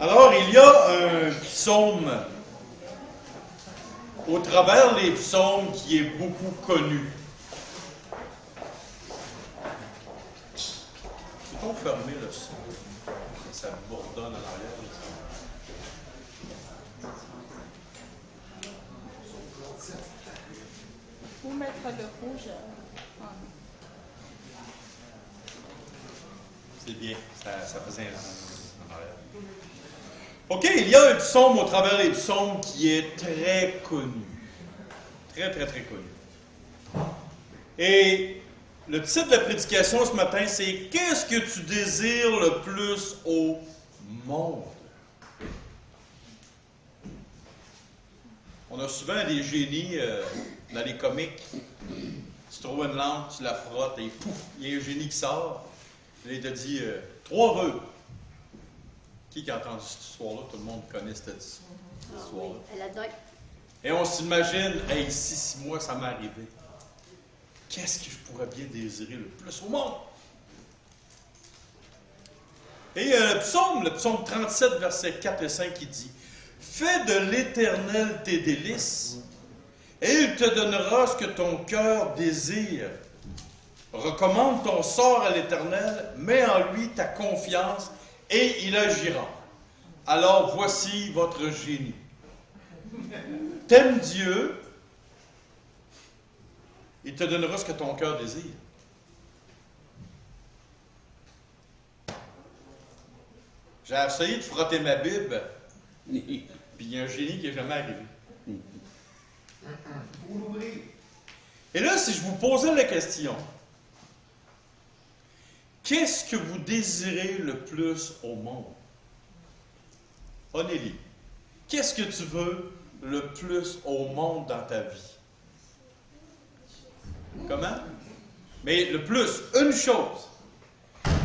Alors, il y a un psaume au travers les psaumes qui est beaucoup connu. Peut-on fermer le son? Ça bourdonne en arrière. Ou mettre le rouge C'est bien, ça faisait un en arrière. OK, il y a un psaume au travers des psaumes qui est très connu. Très, très, très connu. Et le titre de la prédication ce matin, c'est « Qu'est-ce que tu désires le plus au monde? » On a souvent des génies dans les comics. Tu trouves une lampe, tu la frottes et pouf, il y a un génie qui sort. Là, il te dit 3 vœux. Qui a entendu cette histoire-là? Tout le monde connaît cette histoire-là. Oui, elle adore. Et on s'imagine, hey, si moi ça m'est arrivé, qu'est-ce que je pourrais bien désirer le plus au monde? Et le psaume 37, versets 4 et 5, il dit « Fais de l'Éternel tes délices, et il te donnera ce que ton cœur désire. Recommande ton sort à l'Éternel, mets en lui ta confiance, et il agira. Alors voici votre génie. T'aimes Dieu, il te donnera ce que ton cœur désire. » J'ai essayé de frotter ma Bible, puis il y a un génie qui n'est jamais arrivé. Et là, si je vous posais la question, qu'est-ce que vous désirez le plus au monde? Onélie, qu'est-ce que tu veux le plus au monde dans ta vie? Comment? Mais le plus, une chose.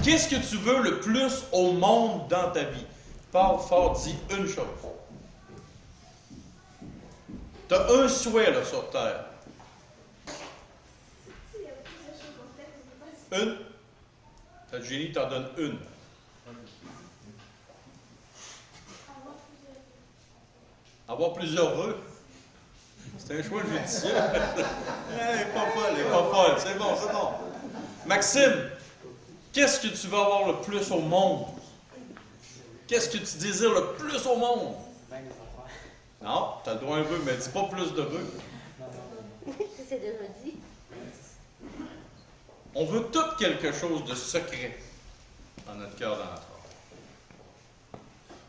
Qu'est-ce que tu veux le plus au monde dans ta vie? Parle fort, dis une chose. Tu as un souhait là, sur terre. Une? Ta génie t'en donne une. Avoir plusieurs vœux. C'est un choix judicieux. Elle n'est pas folle, c'est bon, c'est bon. Maxime, qu'est-ce que tu veux avoir le plus au monde? Qu'est-ce que tu désires le plus au monde? Non, tu as le droit à un vœu, mais dis pas plus de vœux. C'est déjà dit. On veut tout quelque chose de secret dans notre cœur, dans notre âme.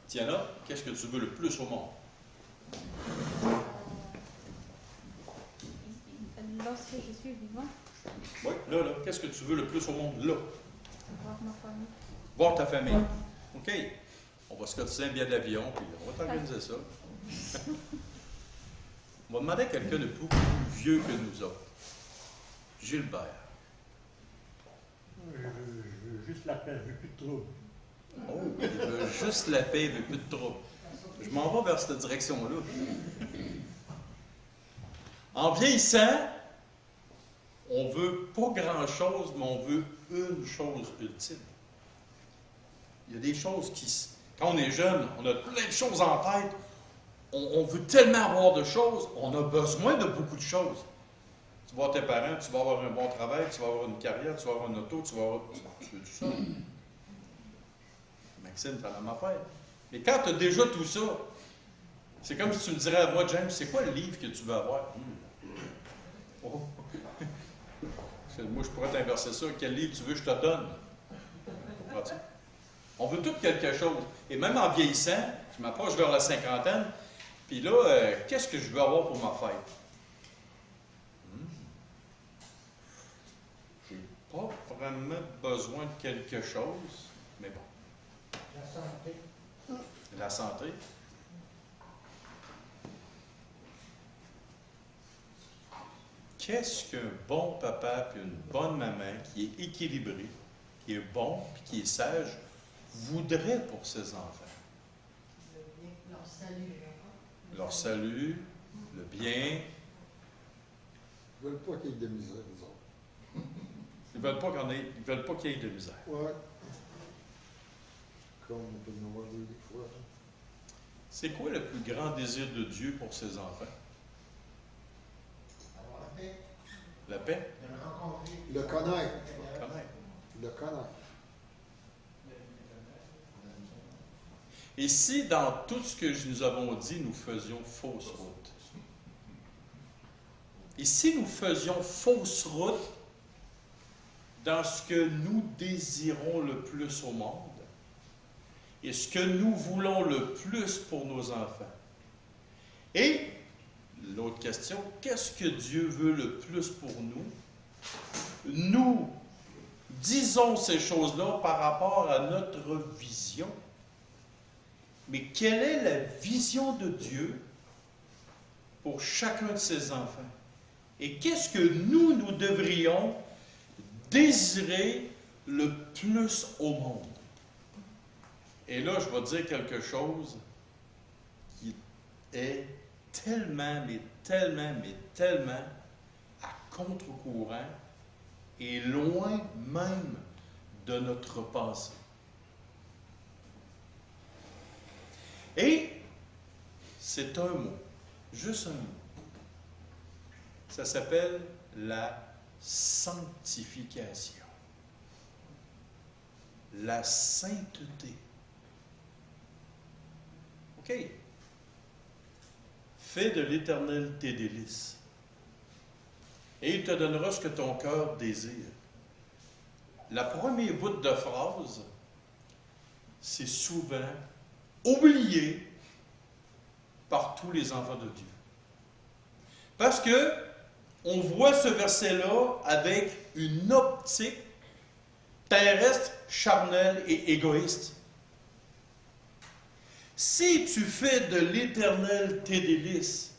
Tiana, qu'est-ce que tu veux le plus au monde? lorsque je suis vivant. Oui, là, qu'est-ce que tu veux le plus au monde, là? Voir ma famille. Voir ta famille. OK. On va se cotiser un billet d'avion, puis on va t'organiser ça. On va demander à quelqu'un de beaucoup plus vieux que nous autres. Gilbert. Je veux juste la paix, je veux plus de trouble. Oh, il veut juste la paix, il veut plus de trouble. Je m'en vais vers cette direction-là. En vieillissant, on veut pas grand-chose, mais on veut une chose ultime. Il y a des choses qui... Quand on est jeune, on a plein de choses en tête. On veut tellement avoir de choses, on a besoin de beaucoup de choses. Tu vas voir tes parents, tu vas avoir un bon travail, tu vas avoir une carrière, tu vas avoir une auto, tu vas avoir... Tu veux tout ça. Maxime, t'as la même affaire. Mais quand tu as déjà tout ça, c'est comme si tu me dirais à moi, James, c'est quoi le livre que tu veux avoir? Oh. Moi, je pourrais t'inverser ça. Quel livre tu veux que je te donne? Vois-tu? On veut tout quelque chose. Et même en vieillissant, je m'approche vers la cinquantaine, puis là, qu'est-ce que je veux avoir pour ma fête? J'ai pas vraiment besoin de quelque chose, mais bon. La santé. La santé. Qu'est-ce qu'un bon papa et une bonne maman qui est équilibré, qui est bon et qui est sage voudrait pour ses enfants? Le bien, leur salut. Leur salut, le bien. Ils ne veulent pas qu'il y ait de misère, nous autres. Ils ne veulent pas qu'il y ait de misère. Ouais. Comme on peut en avoir deux des fois. C'est quoi le plus grand désir de Dieu pour ses enfants? Avoir la paix, La paix? de le rencontrer. Le connaître. Connaître. Le connaître. Et si dans tout ce que nous avons dit, nous faisions fausse route? Et si nous faisions fausse route dans ce que nous désirons le plus au monde et ce que nous voulons le plus pour nos enfants? Et l'autre question, qu'est-ce que Dieu veut le plus pour nous? Nous disons ces choses-là par rapport à notre vision. Mais quelle est la vision de Dieu pour chacun de ses enfants? Et qu'est-ce que nous devrions désirer le plus au monde? Et là, je vais dire quelque chose qui est tellement, mais tellement, mais tellement à contre-courant et loin même de notre passé. Et c'est un mot, juste un mot. Ça s'appelle la sanctification. La sainteté. OK. Fais de l'Éternel tes délices, et il te donnera ce que ton cœur désire. La première bout de phrase, c'est souvent oublié par tous les enfants de Dieu. Parce que on voit ce verset-là avec une optique terrestre, charnelle et égoïste. Si tu fais de l'Éternel tes délices,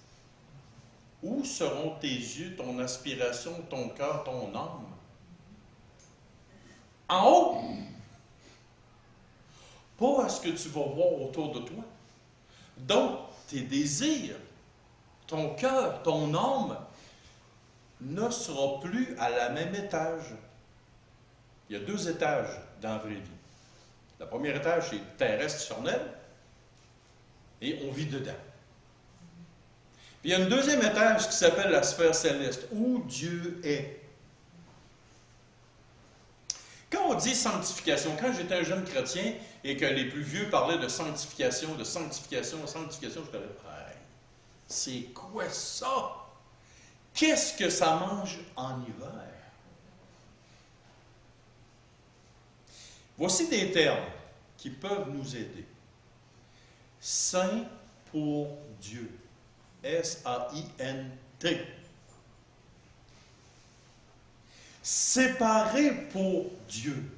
où seront tes yeux, ton aspiration, ton cœur, ton âme? En haut. Pas à ce que tu vas voir autour de toi. Donc, tes désirs, ton cœur, ton âme ne sera plus à la même étage. Il y a 2 étages dans la vraie vie. Le premier étage, c'est terrestre, charnel, et on vit dedans. Puis il y a un deuxième étage qui s'appelle la sphère céleste, où Dieu est. Quand on dit sanctification, quand j'étais un jeune chrétien et que les plus vieux parlaient de sanctification, de sanctification, de sanctification, je disais, hey, c'est quoi ça? Qu'est-ce que ça mange en hiver? Voici des termes qui peuvent nous aider. Saint pour Dieu. S-A-I-N-T. Séparé pour Dieu.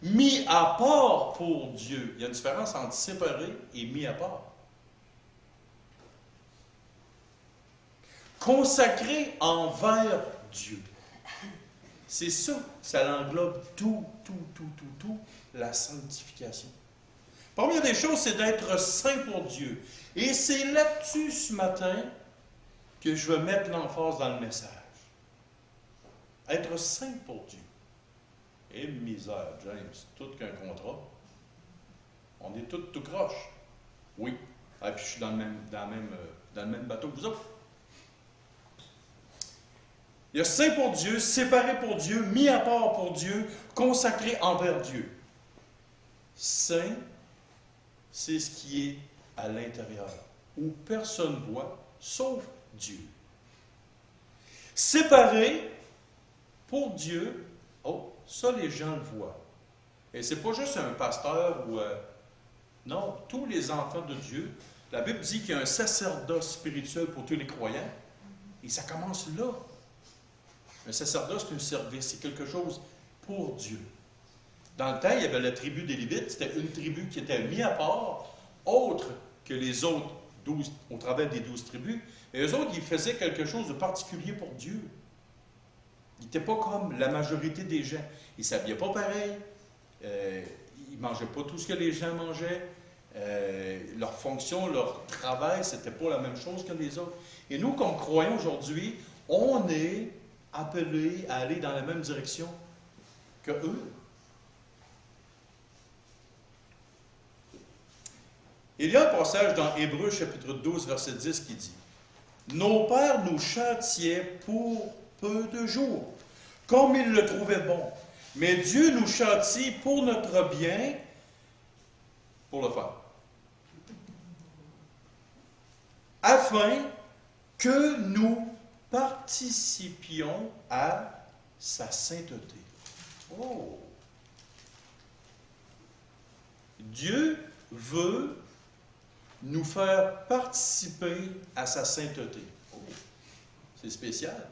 Mis à part pour Dieu. Il y a une différence entre séparé et mis à part. Consacré envers Dieu. C'est ça, ça l'englobe tout, la sanctification. Première des choses, c'est d'être saint pour Dieu. Et c'est là-dessus, ce matin, que je veux mettre l'emphase dans le message. Être saint pour Dieu. Et misère, James, tout qu'un contrat. On est tous tout croche. Oui. Ah, puis je suis dans le même bateau que vous autres. Il y a saint pour Dieu, séparé pour Dieu, mis à part pour Dieu, consacré envers Dieu. Saint, c'est ce qui est à l'intérieur, où personne ne voit, sauf Dieu. Séparé pour Dieu, oh, ça les gens le voient. Et c'est pas juste un pasteur ou... non, tous les enfants de Dieu. La Bible dit qu'il y a un sacerdoce spirituel pour tous les croyants. Et ça commence là. Un sacerdoce, c'est un service, c'est quelque chose pour Dieu. Dans le temps, il y avait la tribu des Lévites, c'était une tribu qui était mise à part, autre que les autres 12, au travers des 12 tribus. Et eux autres, ils faisaient quelque chose de particulier pour Dieu. Ils n'étaient pas comme la majorité des gens. Ils ne s'habillaient pas pareil, ils ne mangeaient pas tout ce que les gens mangeaient. Leur fonction, leur travail, c'était pas la même chose que les autres. Et nous, comme croyants aujourd'hui, on est appelés à aller dans la même direction que eux. Il y a un passage dans Hébreux chapitre 12, verset 10 qui dit « Nos pères nous châtiaient pour peu de jours, comme ils le trouvaient bon. Mais Dieu nous châtie pour notre bien, pour le faire. Afin que nous participions à sa sainteté. » Oh! Dieu veut nous faire participer à sa sainteté. Oh, c'est spécial.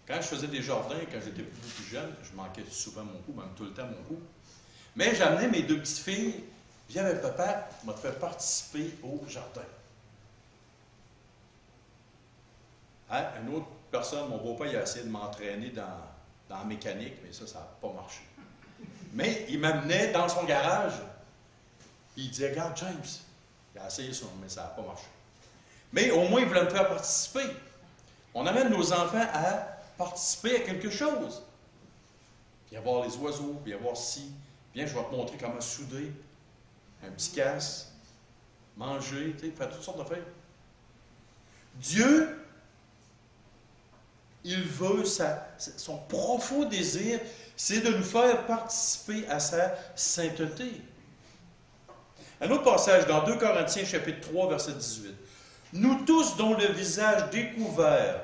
Quand je faisais des jardins, quand j'étais beaucoup plus jeune, je manquais souvent mon coup, même tout le temps mon coup. Mais j'amenais mes deux petites filles, viens avec papa, m'a fait participer au jardin. Hein? Une autre personne, mon beau-père, il a essayé de m'entraîner dans la mécanique, mais ça n'a pas marché. Mais il m'amenait dans son garage, puis il disait, regarde James, il a essayé ça, mais ça n'a pas marché. Mais au moins, il voulait me faire participer. On amène nos enfants à participer à quelque chose. Viens voir les oiseaux, viens voir ci. Viens, je vais te montrer comment souder. Un petit casse, manger, faire toutes sortes d'affaires. Dieu, il veut, son profond désir, c'est de nous faire participer à sa sainteté. Un autre passage dans 2 Corinthiens chapitre 3, verset 18. Nous tous dont le visage découvert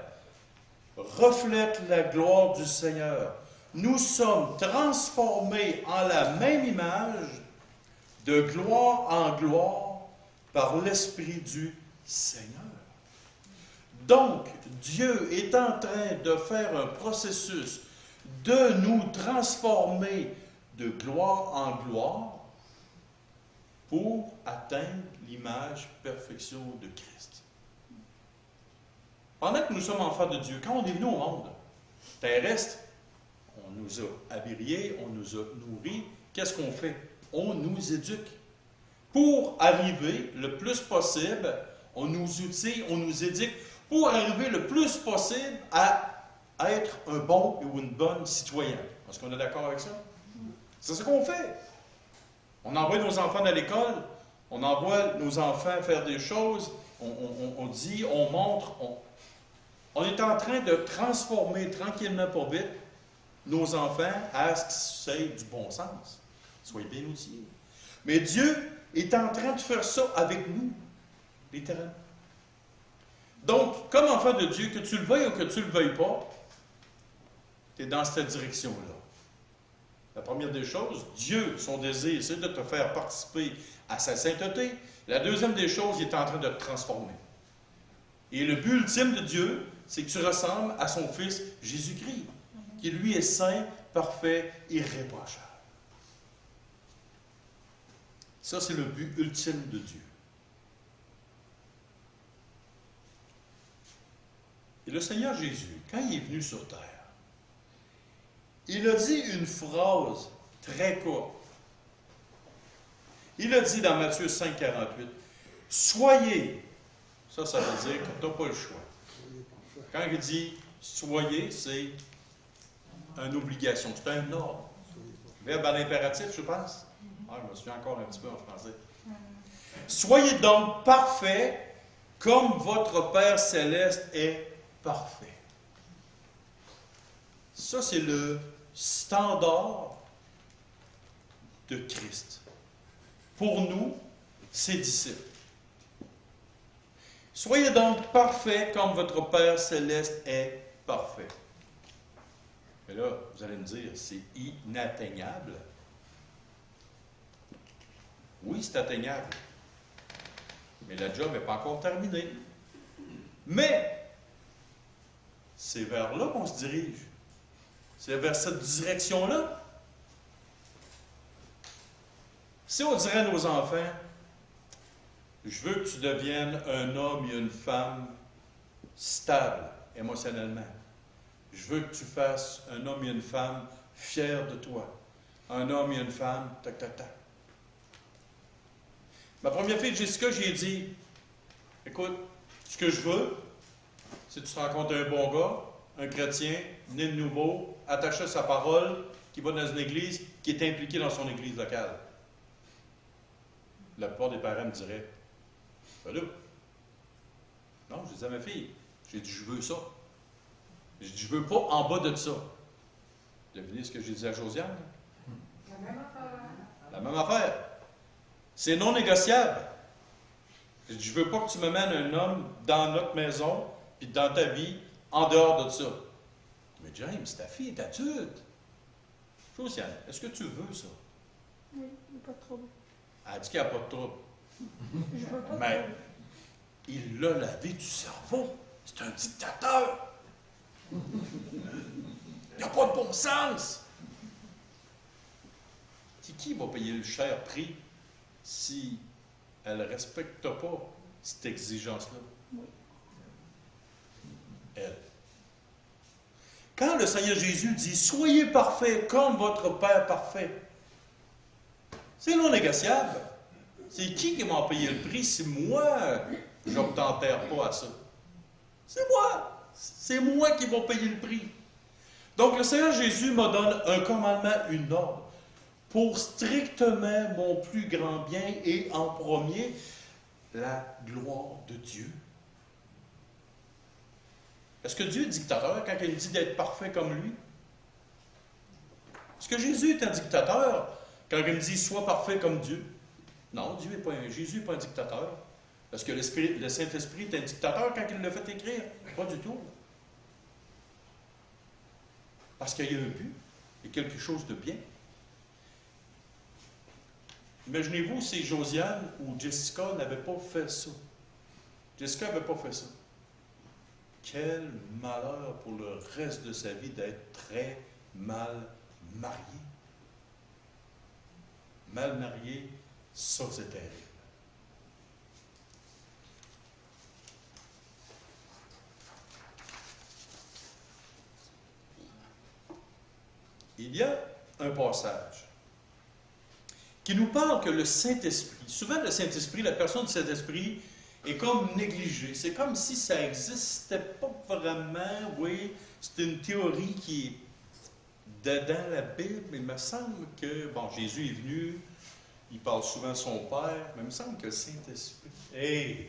reflète la gloire du Seigneur, nous sommes transformés en la même image, de gloire en gloire, par l'Esprit du Seigneur. Donc, Dieu est en train de faire un processus de nous transformer de gloire en gloire pour atteindre l'image perfection de Christ. Pendant que nous sommes enfants de Dieu, quand on est venu au monde terrestre, on nous a habillés, on nous a nourris. Qu'est-ce qu'on fait? On nous éduque. Pour arriver le plus possible, on nous outille, on nous éduque, pour arriver le plus possible à être un bon ou une bonne citoyen. Est-ce qu'on est d'accord avec ça? C'est ce qu'on fait. On envoie nos enfants à l'école, on envoie nos enfants faire des choses, on dit, on montre, on est en train de transformer tranquillement pas vite nos enfants à ce qui soit du bon sens. Soyez bien outillés. Mais Dieu est en train de faire ça avec nous, littéralement. Donc, comme enfant de Dieu, que tu le veuilles ou que tu ne le veuilles pas, tu es dans cette direction-là. La première des choses, Dieu, son désir, c'est de te faire participer à sa sainteté. La deuxième des choses, il est en train de te transformer. Et le but ultime de Dieu, c'est que tu ressembles à son Fils Jésus-Christ, qui lui est saint, parfait, irréprochable. Ça, c'est le but ultime de Dieu. Et le Seigneur Jésus, quand il est venu sur terre, il a dit une phrase très courte. Il a dit dans Matthieu 5, 48, « Soyez », ça veut dire que tu n'as pas le choix. Quand il dit « soyez », c'est une obligation, c'est un ordre. Verbe à l'impératif, je pense. Ah, je me souviens encore un petit peu en français. « Soyez donc parfaits comme votre Père céleste est parfait. » Ça, c'est le standard de Christ. Pour nous, ses disciples. Soyez donc parfaits comme votre Père céleste est parfait. Mais là, vous allez me dire, c'est inatteignable. Oui, c'est atteignable. Mais la job n'est pas encore terminée. Mais, c'est vers là qu'on se dirige. C'est vers cette direction-là. Si on dirait à nos enfants, je veux que tu deviennes un homme et une femme stable émotionnellement. Je veux que tu fasses un homme et une femme fiers de toi. Un homme et une femme, tac, tac, tac. Ma première fille, Jessica, j'ai dit, écoute, ce que je veux, c'est que tu rencontres un bon gars, un chrétien, né de nouveau, attaché à sa parole, qui va dans une église, qui est impliqué dans son église locale. La plupart des parents me diraient, ben là, non, je dis à ma fille, j'ai dit, je veux ça. J'ai dit, je veux pas en bas de ça. Devinez ce que j'ai dit à Josiane? La même affaire. La même affaire. C'est non négociable. J'ai dit, je veux pas que tu me mènes un homme dans notre maison, puis dans ta vie, en dehors de ça. Mais James, ta fille est adulte. Josiane, est-ce que tu veux ça? Oui, il n'y a pas de trouble. Elle a dit qu'il n'y a pas de trouble. Je veux pas de Mais trouble. il l'a lavé du cerveau. C'est un dictateur. Il n'y a pas de bon sens. C'est qui va payer le cher prix si elle ne respecte pas cette exigence-là? Oui. Elle. Quand le Seigneur Jésus dit « Soyez parfaits comme votre Père parfait », c'est non négociable. C'est qui va en payer le prix si moi, je n'obtempère pas à ça? C'est moi. C'est moi qui vais payer le prix. Donc, le Seigneur Jésus me donne un commandement, une ordre, pour strictement mon plus grand bien et en premier, la gloire de Dieu. Est-ce que Dieu est dictateur quand il dit d'être parfait comme lui? Est-ce que Jésus est un dictateur quand il me dit « Sois parfait comme Dieu ». Non, Jésus n'est pas un dictateur. Est-ce que le Saint-Esprit est un dictateur quand il l'a fait écrire? Pas du tout. Parce qu'il y a un but, il y a quelque chose de bien. Imaginez-vous si Josiane ou Jessica n'avaient pas fait ça. Jessica n'avait pas fait ça. Quel malheur pour le reste de sa vie d'être très mal marié. Mal marié, ça c'est terrible. Il y a un passage qui nous parle que le Saint-Esprit, souvent le Saint-Esprit, la personne du Saint-Esprit est comme négligée. C'est comme si ça n'existait pas vraiment. Oui, c'est une théorie qui est dedans la Bible, mais il me semble que, bon, Jésus est venu, il parle souvent de son Père, mais il me semble que le Saint-Esprit,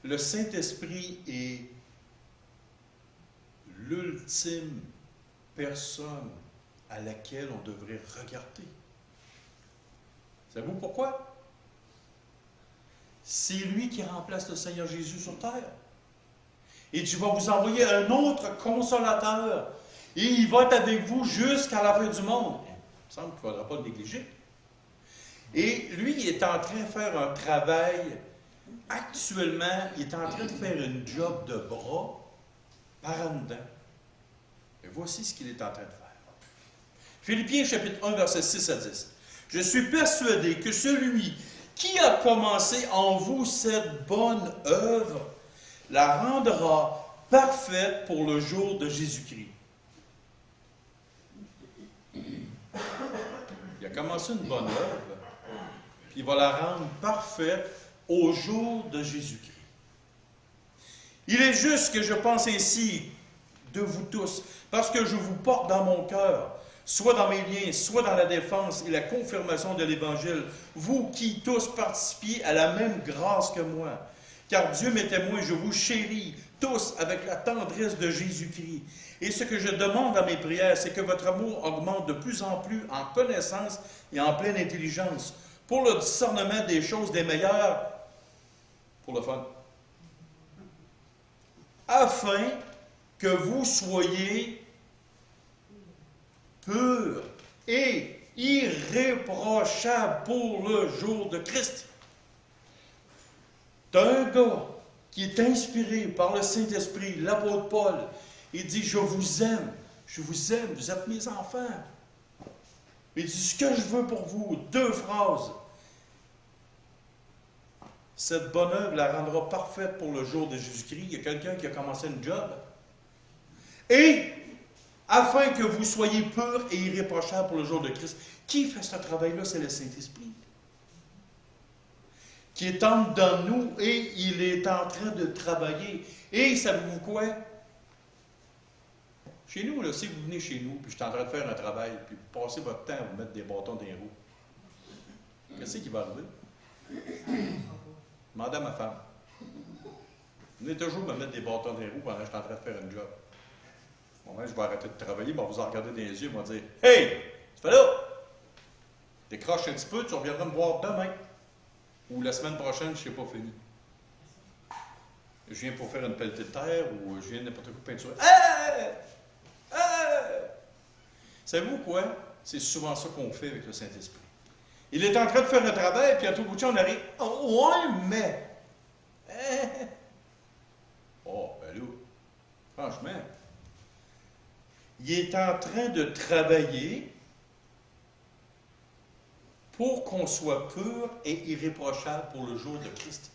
le Saint-Esprit est l'ultime personne à laquelle on devrait regarder. Savez-vous pourquoi? C'est lui qui remplace le Seigneur Jésus sur terre. Et tu vas vous envoyer un autre consolateur. Et il va être avec vous jusqu'à la fin du monde. Il me semble qu'il ne faudra pas le négliger. Et lui, il est en train de faire un travail. Actuellement, il est en train de faire une job de bras par en dedans. Et voici ce qu'il est en train de faire. Philippiens chapitre 1, versets 6 à 10. Je suis persuadé que celui qui a commencé en vous cette bonne œuvre la rendra parfaite pour le jour de Jésus-Christ. Il a commencé une bonne œuvre, puis il va la rendre parfaite au jour de Jésus-Christ. Il est juste que je pense ainsi de vous tous, parce que je vous porte dans mon cœur, soit dans mes liens, soit dans la défense et la confirmation de l'Évangile, vous qui tous participiez à la même grâce que moi. Car Dieu m'est témoin, je vous chéris tous avec la tendresse de Jésus-Christ. Et ce que je demande dans mes prières, c'est que votre amour augmente de plus en plus en connaissance et en pleine intelligence, pour le discernement des choses des meilleures, pour le fun, afin que vous soyez pur et irréprochable pour le jour de Christ. D'un gars qui est inspiré par le Saint-Esprit, l'apôtre Paul, il dit « Je vous aime, vous êtes mes enfants. » Il dit « Ce que je veux pour vous, 2 phrases. Cette bonne œuvre la rendra parfaite pour le jour de Jésus-Christ. » Il y a quelqu'un qui a commencé une job. Et afin que vous soyez purs et irréprochables pour le jour de Christ. Qui fait ce travail-là? C'est le Saint-Esprit. Qui est en dedans de nous et il est en train de travailler. Et savez-vous quoi? Chez nous, là, si vous venez chez nous, puis je suis en train de faire un travail, puis vous passez votre temps à vous mettre des bâtons dans les roues. qu'est-ce qui va arriver? Demandez à ma femme. Venez toujours me mettre des bâtons dans les roues pendant que je suis en train de faire un job. Bon, je vais arrêter de travailler, mais on va vous en regarder dans les yeux, et va dire Hey, tu fais là? Décroche un petit peu, tu reviendras me voir demain. Ou la semaine prochaine, je ne sais pas fini. Je viens pour faire une pelletée de terre ou je viens n'importe quoi de peinture. Hey! Hey! Savez-vous quoi? C'est souvent ça qu'on fait avec le Saint-Esprit. Il est en train de faire un travail, puis à tout bout de champ, on arrive. Oh, ouais, mais. Hein? Oh, ben là, franchement, il est en train de travailler pour qu'on soit pur et irréprochable pour le jour de Christ.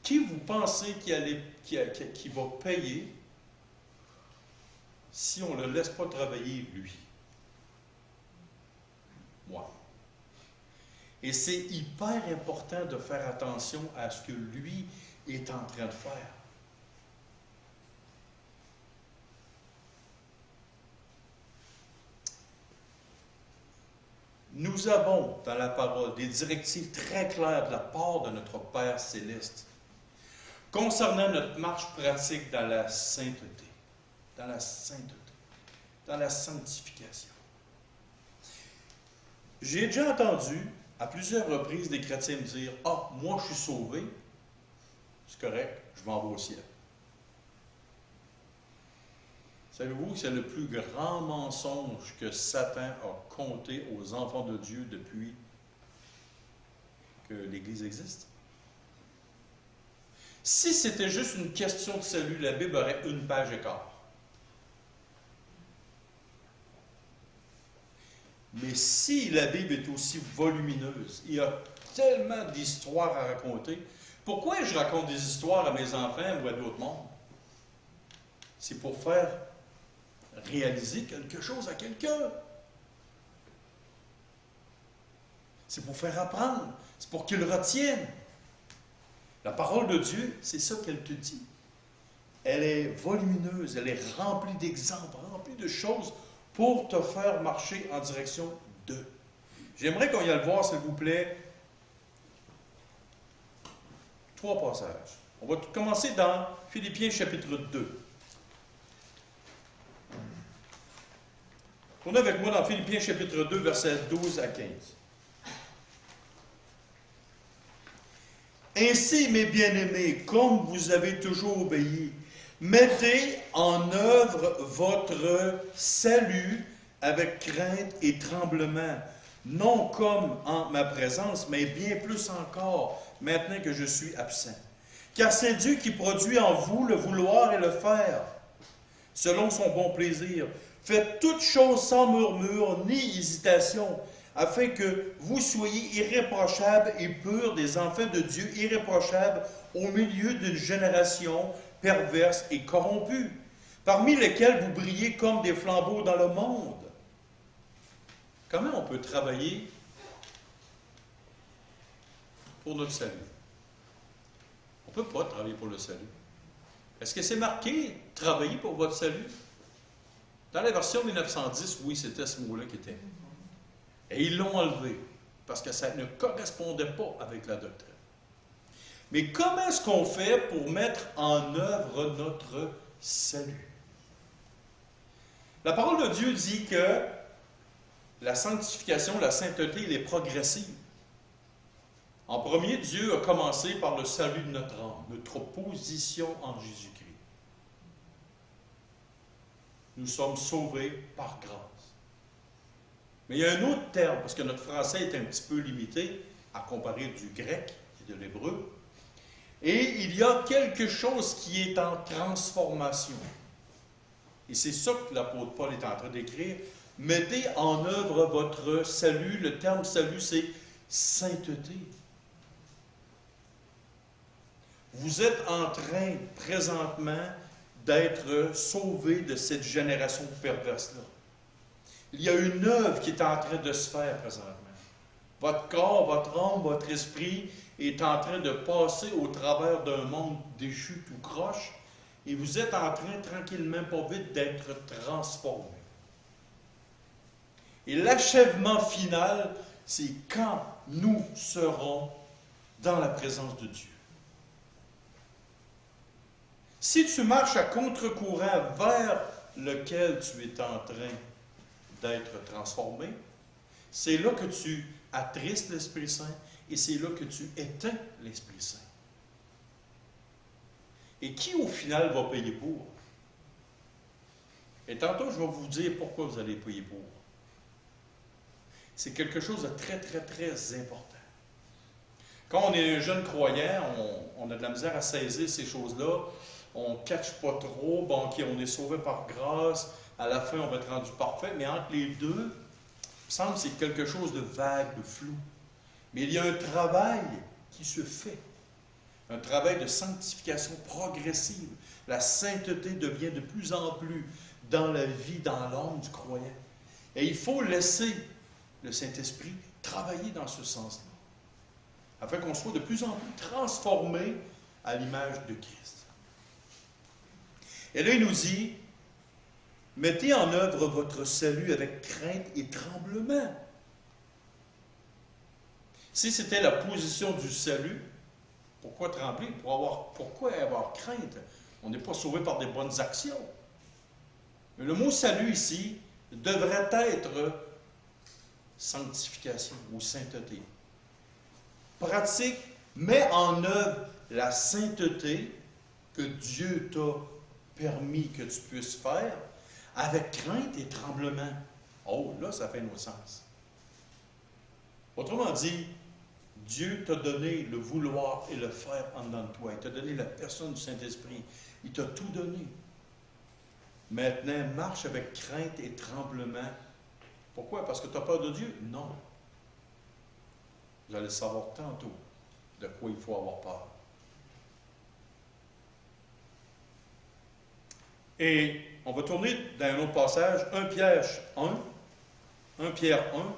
Qui vous pensez qui va payer si on ne le laisse pas travailler, lui? Moi. Et c'est hyper important de faire attention à ce que lui est en train de faire. Nous avons dans la parole des directives très claires de la part de notre Père céleste concernant notre marche pratique dans la sainteté, dans la sanctification. J'ai déjà entendu à plusieurs reprises des chrétiens me dire « Ah, moi je suis sauvé, c'est correct, je m'en vais au ciel. » Savez-vous que c'est le plus grand mensonge que Satan a conté aux enfants de Dieu depuis que l'Église existe? Si c'était juste une question de salut, la Bible aurait une page et quart. Mais si la Bible est aussi volumineuse, il y a tellement d'histoires à raconter, pourquoi je raconte des histoires à mes enfants ou à d'autres mondes? C'est pour faire réaliser quelque chose à quelqu'un. C'est pour faire apprendre. C'est pour qu'il retienne. La parole de Dieu, c'est ça qu'elle te dit. Elle est volumineuse, elle est remplie d'exemples, remplie de choses pour te faire marcher en direction d'eux. J'aimerais qu'on y aille voir, s'il vous plaît, 3 passages. On va commencer dans Philippiens chapitre 2. Tournez avec moi dans Philippiens chapitre 2, versets 12 à 15. Ainsi, mes bien-aimés, comme vous avez toujours obéi, mettez en œuvre votre salut avec crainte et tremblement, non comme en ma présence, mais bien plus encore, maintenant que je suis absent. Car c'est Dieu qui produit en vous le vouloir et le faire, selon son bon plaisir. Faites toutes choses sans murmure ni hésitation, afin que vous soyez irréprochables et purs, des enfants de Dieu irréprochables au milieu d'une génération perverse et corrompue, parmi lesquels vous brillez comme des flambeaux dans le monde. Comment on peut travailler pour notre salut? On ne peut pas travailler pour le salut. Est-ce que c'est marqué « travailler pour votre salut » ? Dans la version 1910, oui, c'était ce mot-là qui était. Et ils l'ont enlevé, parce que ça ne correspondait pas avec la doctrine. Mais comment est-ce qu'on fait pour mettre en œuvre notre salut? La parole de Dieu dit que la sanctification, la sainteté, elle est progressive. En premier, Dieu a commencé par le salut de notre âme, notre position en Jésus-Christ. Nous sommes sauvés par grâce. Mais il y a un autre terme, parce que notre français est un petit peu limité à comparer du grec et de l'hébreu. Et il y a quelque chose qui est en transformation. Et c'est ça que l'apôtre Paul est en train d'écrire. Mettez en œuvre votre salut. Le terme salut, c'est sainteté. Vous êtes en train, présentement, d'être sauvés de cette génération perverse-là. Il y a une œuvre qui est en train de se faire présentement. Votre corps, votre âme, votre esprit est en train de passer au travers d'un monde déchu tout croche, et vous êtes en train, tranquillement, pas vite, d'être transformé. Et l'achèvement final, c'est quand nous serons dans la présence de Dieu. Si tu marches à contre-courant vers lequel tu es en train d'être transformé, c'est là que tu attristes l'Esprit Saint et c'est là que tu éteins l'Esprit Saint. Et qui, au final, va payer pour? Et tantôt, je vais vous dire pourquoi vous allez payer pour. C'est quelque chose de très, très, très important. Quand on est un jeune croyant, on a de la misère à saisir ces choses-là. On ne catch pas trop. Bon, OK, on est sauvé par grâce. À la fin, on va être rendu parfait. Mais entre les deux, il me semble que c'est quelque chose de vague, de flou. Mais il y a un travail qui se fait. Un travail de sanctification progressive. La sainteté devient de plus en plus dans la vie, dans l'âme du croyant. Et il faut laisser le Saint-Esprit travailler dans ce sens-là, afin qu'on soit de plus en plus transformé à l'image de Christ. Et là, il nous dit, mettez en œuvre votre salut avec crainte et tremblement. Si c'était la position du salut, pourquoi trembler? Pourquoi avoir crainte? On n'est pas sauvé par des bonnes actions. Mais le mot salut ici devrait être sanctification ou sainteté. Pratique, mets en œuvre la sainteté que Dieu t'a permis que tu puisses faire avec crainte et tremblement. Oh, là, ça fait un autre sens. Autrement dit, Dieu t'a donné le vouloir et le faire en dedans de toi. Il t'a donné la personne du Saint-Esprit. Il t'a tout donné. Maintenant, marche avec crainte et tremblement. Pourquoi? Parce que tu as peur de Dieu? Non. Vous allez savoir tantôt de quoi il faut avoir peur. Et on va tourner dans un autre passage, 1 Pierre 1,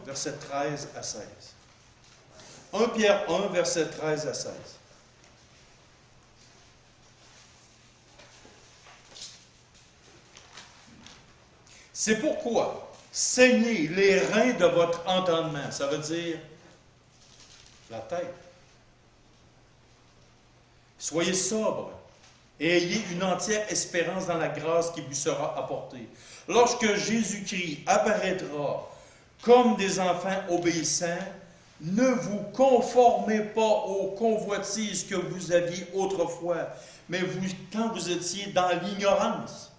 verset 13 à 16. 1 Pierre 1, verset 13 à 16. C'est pourquoi saignez les reins de votre entendement. Ça veut dire la tête. Soyez sobres et ayez une entière espérance dans la grâce qui vous sera apportée. Lorsque Jésus-Christ apparaîtra comme des enfants obéissants, ne vous conformez pas aux convoitises que vous aviez autrefois, mais quand vous étiez dans l'ignorance.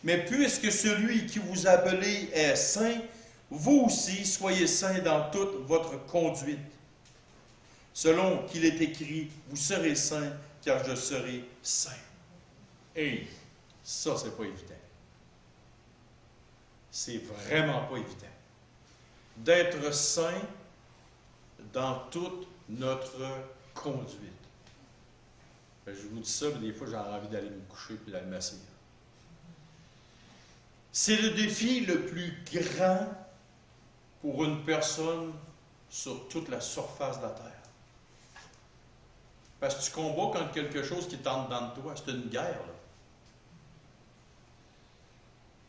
Mais puisque celui qui vous a appelé est saint, vous aussi soyez saints dans toute votre conduite. Selon qu'il est écrit, vous serez saints, car je serai saint. Et ça, c'est pas évident. C'est vraiment pas évident. D'être saint dans toute notre conduite. Je vous dis ça, mais des fois, j'ai envie d'aller me coucher et d'aller m'asseoir. C'est le défi le plus grand pour une personne sur toute la surface de la Terre. Parce que tu combats contre quelque chose qui tente dans toi. C'est une guerre, là.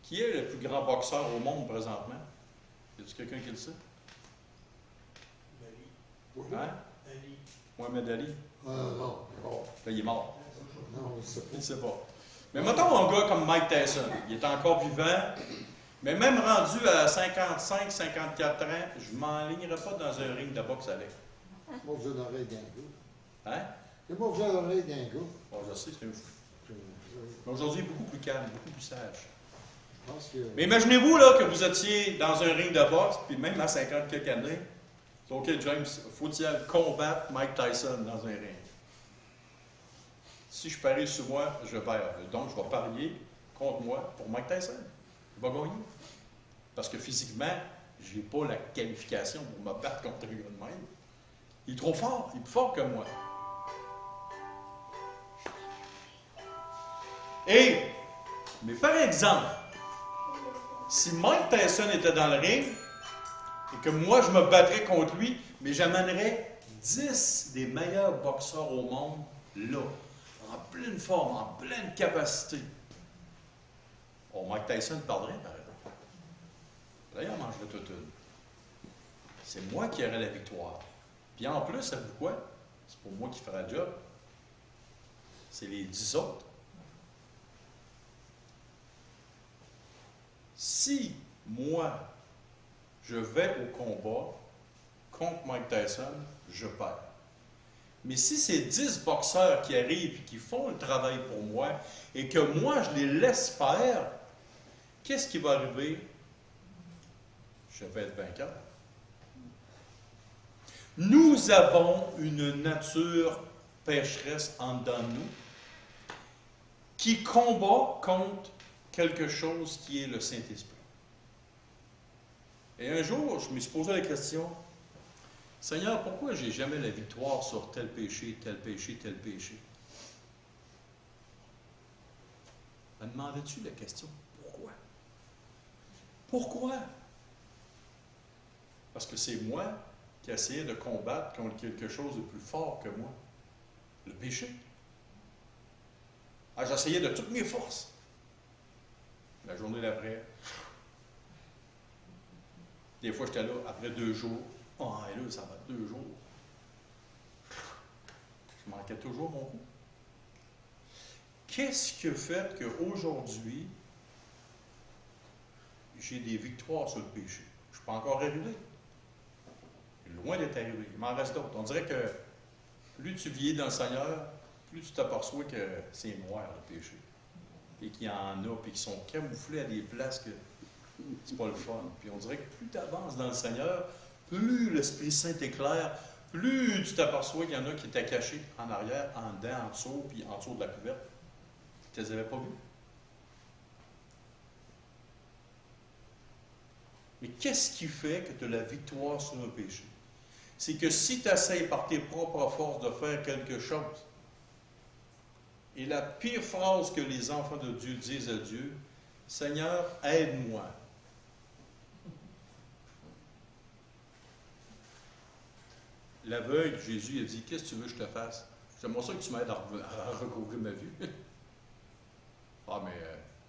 Qui est le plus grand boxeur au monde présentement? Y a-t-il quelqu'un qui le sait? Hein? Mohamed Ali. Non, bon. Là, il est mort. Non, on ne sait pas. Il ne sait pas. Mais mettons un gars comme Mike Tyson. Il est encore vivant, mais même rendu à 55, 54 ans, je ne m'enlignerai pas dans un ring de boxe avec. Moi, j'ai l'oreille d'un gars. Hein? Et moi, j'ai l'oreille d'un gars. Bon, je sais, c'est un fou. Mais aujourd'hui, il est beaucoup plus calme, beaucoup plus sage. Je pense que... Mais imaginez-vous là, que vous étiez dans un ring de boxe, puis même à 50 quelques années, c'est OK, James, faut-il combattre Mike Tyson dans un ring? Si je parie sur moi, je perds. Donc, je vais parier contre moi pour Mike Tyson. Il va gagner. Parce que physiquement, je n'ai pas la qualification pour me battre contre un gars de même. Il est trop fort. Il est plus fort que moi. Mais par exemple, si Mike Tyson était dans le ring et que moi, je me battrais contre lui, mais j'amènerais 10 des meilleurs boxeurs au monde là. En pleine forme, en pleine capacité. Oh, Mike Tyson perdrait, par exemple. D'ailleurs, il mangerait toute une. c'est moi qui aurai la victoire. Puis en plus, savez-vous quoi? C'est pour moi qui fera le job. C'est les 10 autres. Si moi, je vais au combat contre Mike Tyson, je perds. Mais si c'est 10 boxeurs qui arrivent et qui font le travail pour moi et que moi, je les laisse faire, qu'est-ce qui va arriver? Je vais être vainqueur. Nous avons une nature pécheresse en dedans de nous qui combat contre quelque chose qui est le Saint-Esprit. Et un jour, je me suis posé la question, Seigneur, pourquoi j'ai jamais la victoire sur tel péché, tel péché, tel péché? Me demandais-tu la question, pourquoi? Pourquoi? Parce que c'est moi qui essayais de combattre contre quelque chose de plus fort que moi, le péché. Ah, j'essayais de toutes mes forces. La journée d'après, des fois j'étais là, après 2 jours, ah, et là, ça va être 2 jours. Je manquais toujours mon coup. Qu'est-ce qui fait qu'aujourd'hui, j'ai des victoires sur le péché? Je ne suis pas encore arrivé. Loin d'être arrivé. Il m'en reste d'autres. On dirait que plus tu vieillis dans le Seigneur, plus tu t'aperçois que c'est noir le péché. Et qu'il y en a, puis qui sont camouflés à des places que c'est pas le fun. Puis on dirait que plus tu avances dans le Seigneur, plus l'Esprit Saint t'éclaire, plus tu t'aperçois qu'il y en a qui étaient cachés en arrière, en dedans, en dessous, puis en dessous de la couverte. Tu ne les avais pas vus. Mais qu'est-ce qui fait que tu as la victoire sur un péché? C'est que si tu essaies par tes propres forces de faire quelque chose, et la pire phrase que les enfants de Dieu disent à Dieu, Seigneur, aide-moi. L'aveugle, Jésus, a dit, qu'est-ce que tu veux que je te fasse? J'aimerais ça que tu m'aides à recouvrir ma vue. Ah, mais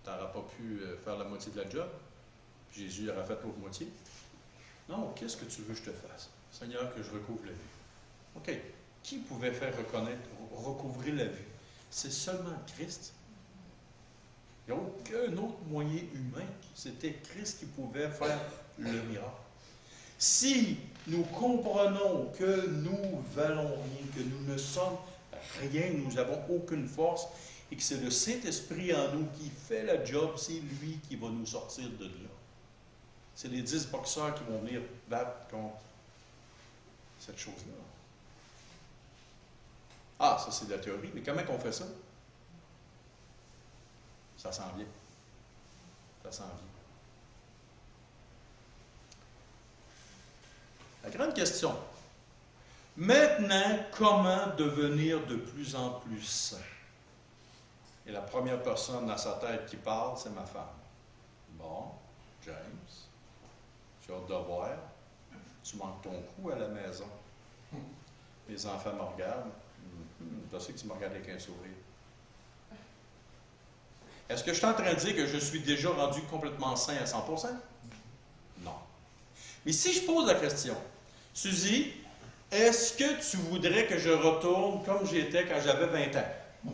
tu n'auras pas pu faire la moitié de la job. Puis Jésus aura fait l'autre moitié. Non, qu'est-ce que tu veux que je te fasse? Seigneur, que je recouvre la vue. OK. Qui pouvait faire recouvrir la vue? C'est seulement Christ. Il n'y a aucun autre moyen humain. C'était Christ qui pouvait faire le miracle. Si nous comprenons que nous valons rien, que nous ne sommes rien, nous n'avons aucune force, et que c'est le Saint-Esprit en nous qui fait le job, c'est lui qui va nous sortir de là. C'est les 10 boxeurs qui vont venir battre contre cette chose-là. Ah, ça c'est de la théorie, mais comment on fait ça? Ça s'en vient. Ça s'en vient. La grande question. Maintenant, comment devenir de plus en plus saint? Et la première personne dans sa tête qui parle, c'est ma femme. Bon, James, j'ai hâte de voir. Tu manques ton coup à la maison. Les enfants me regardent. Je sais que tu me regardes avec un sourire. Est-ce que je suis en train de dire que je suis déjà rendu complètement sain à 100%? Non. Mais si je pose la question, Suzy, est-ce que tu voudrais que je retourne comme j'étais quand j'avais 20 ans?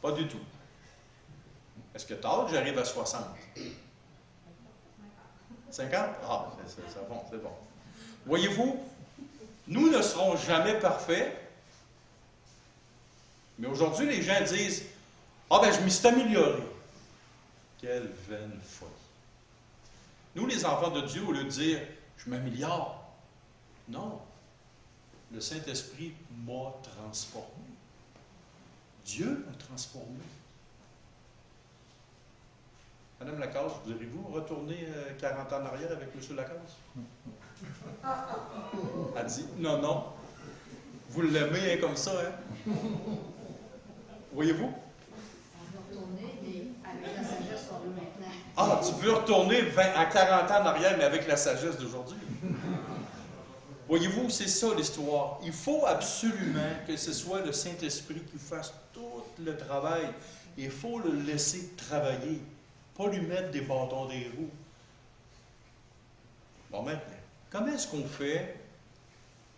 Pas du tout. Est-ce que t'as hâte que j'arrive à 60? 50? Ah, c'est bon, c'est bon. Voyez-vous, nous ne serons jamais parfaits, mais aujourd'hui, les gens disent, ah ben, je m'y suis amélioré. Quelle vaine folie. Nous, les enfants de Dieu, au lieu de dire, je m'améliore, non. Le Saint-Esprit m'a transformé. Dieu m'a transformé. Madame Lacasse, voudriez-vous retourner 40 ans en arrière avec M. Lacasse? Elle dit, non, non. Vous l'aimez hein, comme ça, hein? Voyez-vous? On va retourner, mais avec la sagesse qu'on veut maintenant. Ah, tu veux retourner à 40 ans en arrière, mais avec la sagesse d'aujourd'hui? Voyez-vous, c'est ça l'histoire. Il faut absolument que ce soit le Saint-Esprit qui fasse tout le travail. Il faut le laisser travailler, pas lui mettre des bâtons des roues. Bon, maintenant, Comment est-ce qu'on fait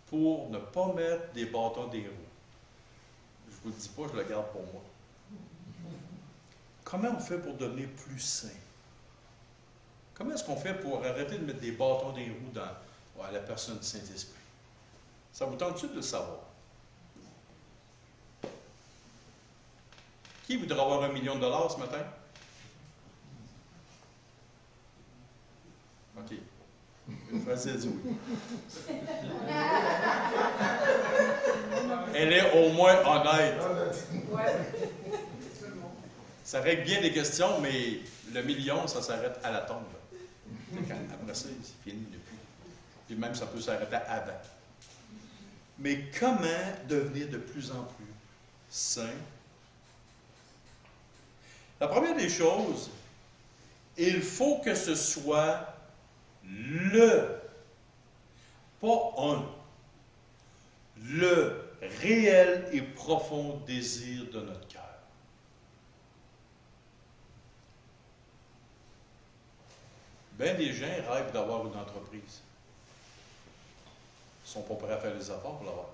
pour ne pas mettre des bâtons des roues? Je ne vous le dis pas, je le garde pour moi. Comment on fait pour devenir plus sain? Comment est-ce qu'on fait pour arrêter de mettre des bâtons des roues à la personne du Saint-Esprit? Ça vous tente-tu de le savoir? Qui voudrait avoir $1 million ce matin? OK. Une phrase dit oui. Elle est au moins honnête. Ça règle bien des questions, mais le million, ça s'arrête à la tombe. Après ça, c'est fini depuis. Puis même, ça peut s'arrêter avant. Mais comment devenir de plus en plus sain? La première des choses, il faut que ce soit pas le réel et profond désir de notre cœur. Bien des gens rêvent d'avoir une entreprise. Ils ne sont pas prêts à faire les efforts pour l'avoir.